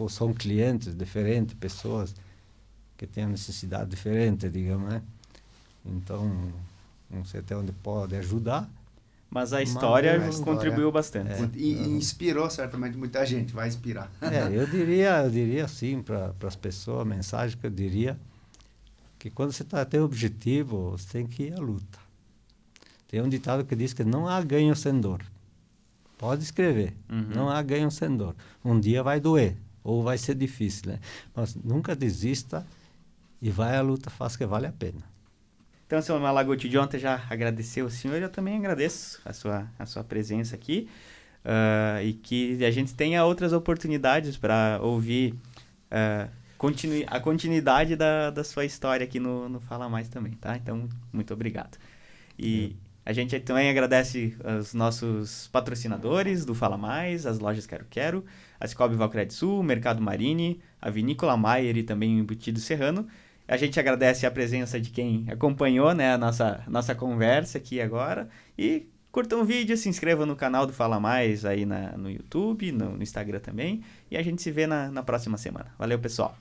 São clientes diferentes, pessoas que têm necessidade diferente, digamos, né? Então, não sei até onde pode ajudar. Mas a história contribuiu bastante. E inspirou certamente muita gente, vai inspirar. Eu diria assim para as pessoas, a mensagem que eu diria, que quando você tem um objetivo, você tem que ir à luta. Tem um ditado que diz que não há ganho sem dor. Pode escrever, não há ganho sem dor. Um dia vai doer, ou vai ser difícil, né? Mas nunca desista e vai à luta, faz que vale a pena. Então, senhor Malaguti, de ontem já agradeceu o senhor, eu também agradeço a sua presença aqui, e que a gente tenha outras oportunidades para ouvir a continuidade da sua história aqui no Fala Mais também, tá? Então, muito obrigado. E a gente também agradece aos nossos patrocinadores do Fala Mais, as lojas Quero Quero, a Cicobi Valcred Sul, o Mercado Marini, a Vinícola Maier e também o Embutido Serrano. A gente agradece a presença de quem acompanhou, né, a nossa conversa aqui agora. E curtam o vídeo, se inscrevam no canal do Fala Mais aí no YouTube, no Instagram também. E a gente se vê na próxima semana. Valeu, pessoal!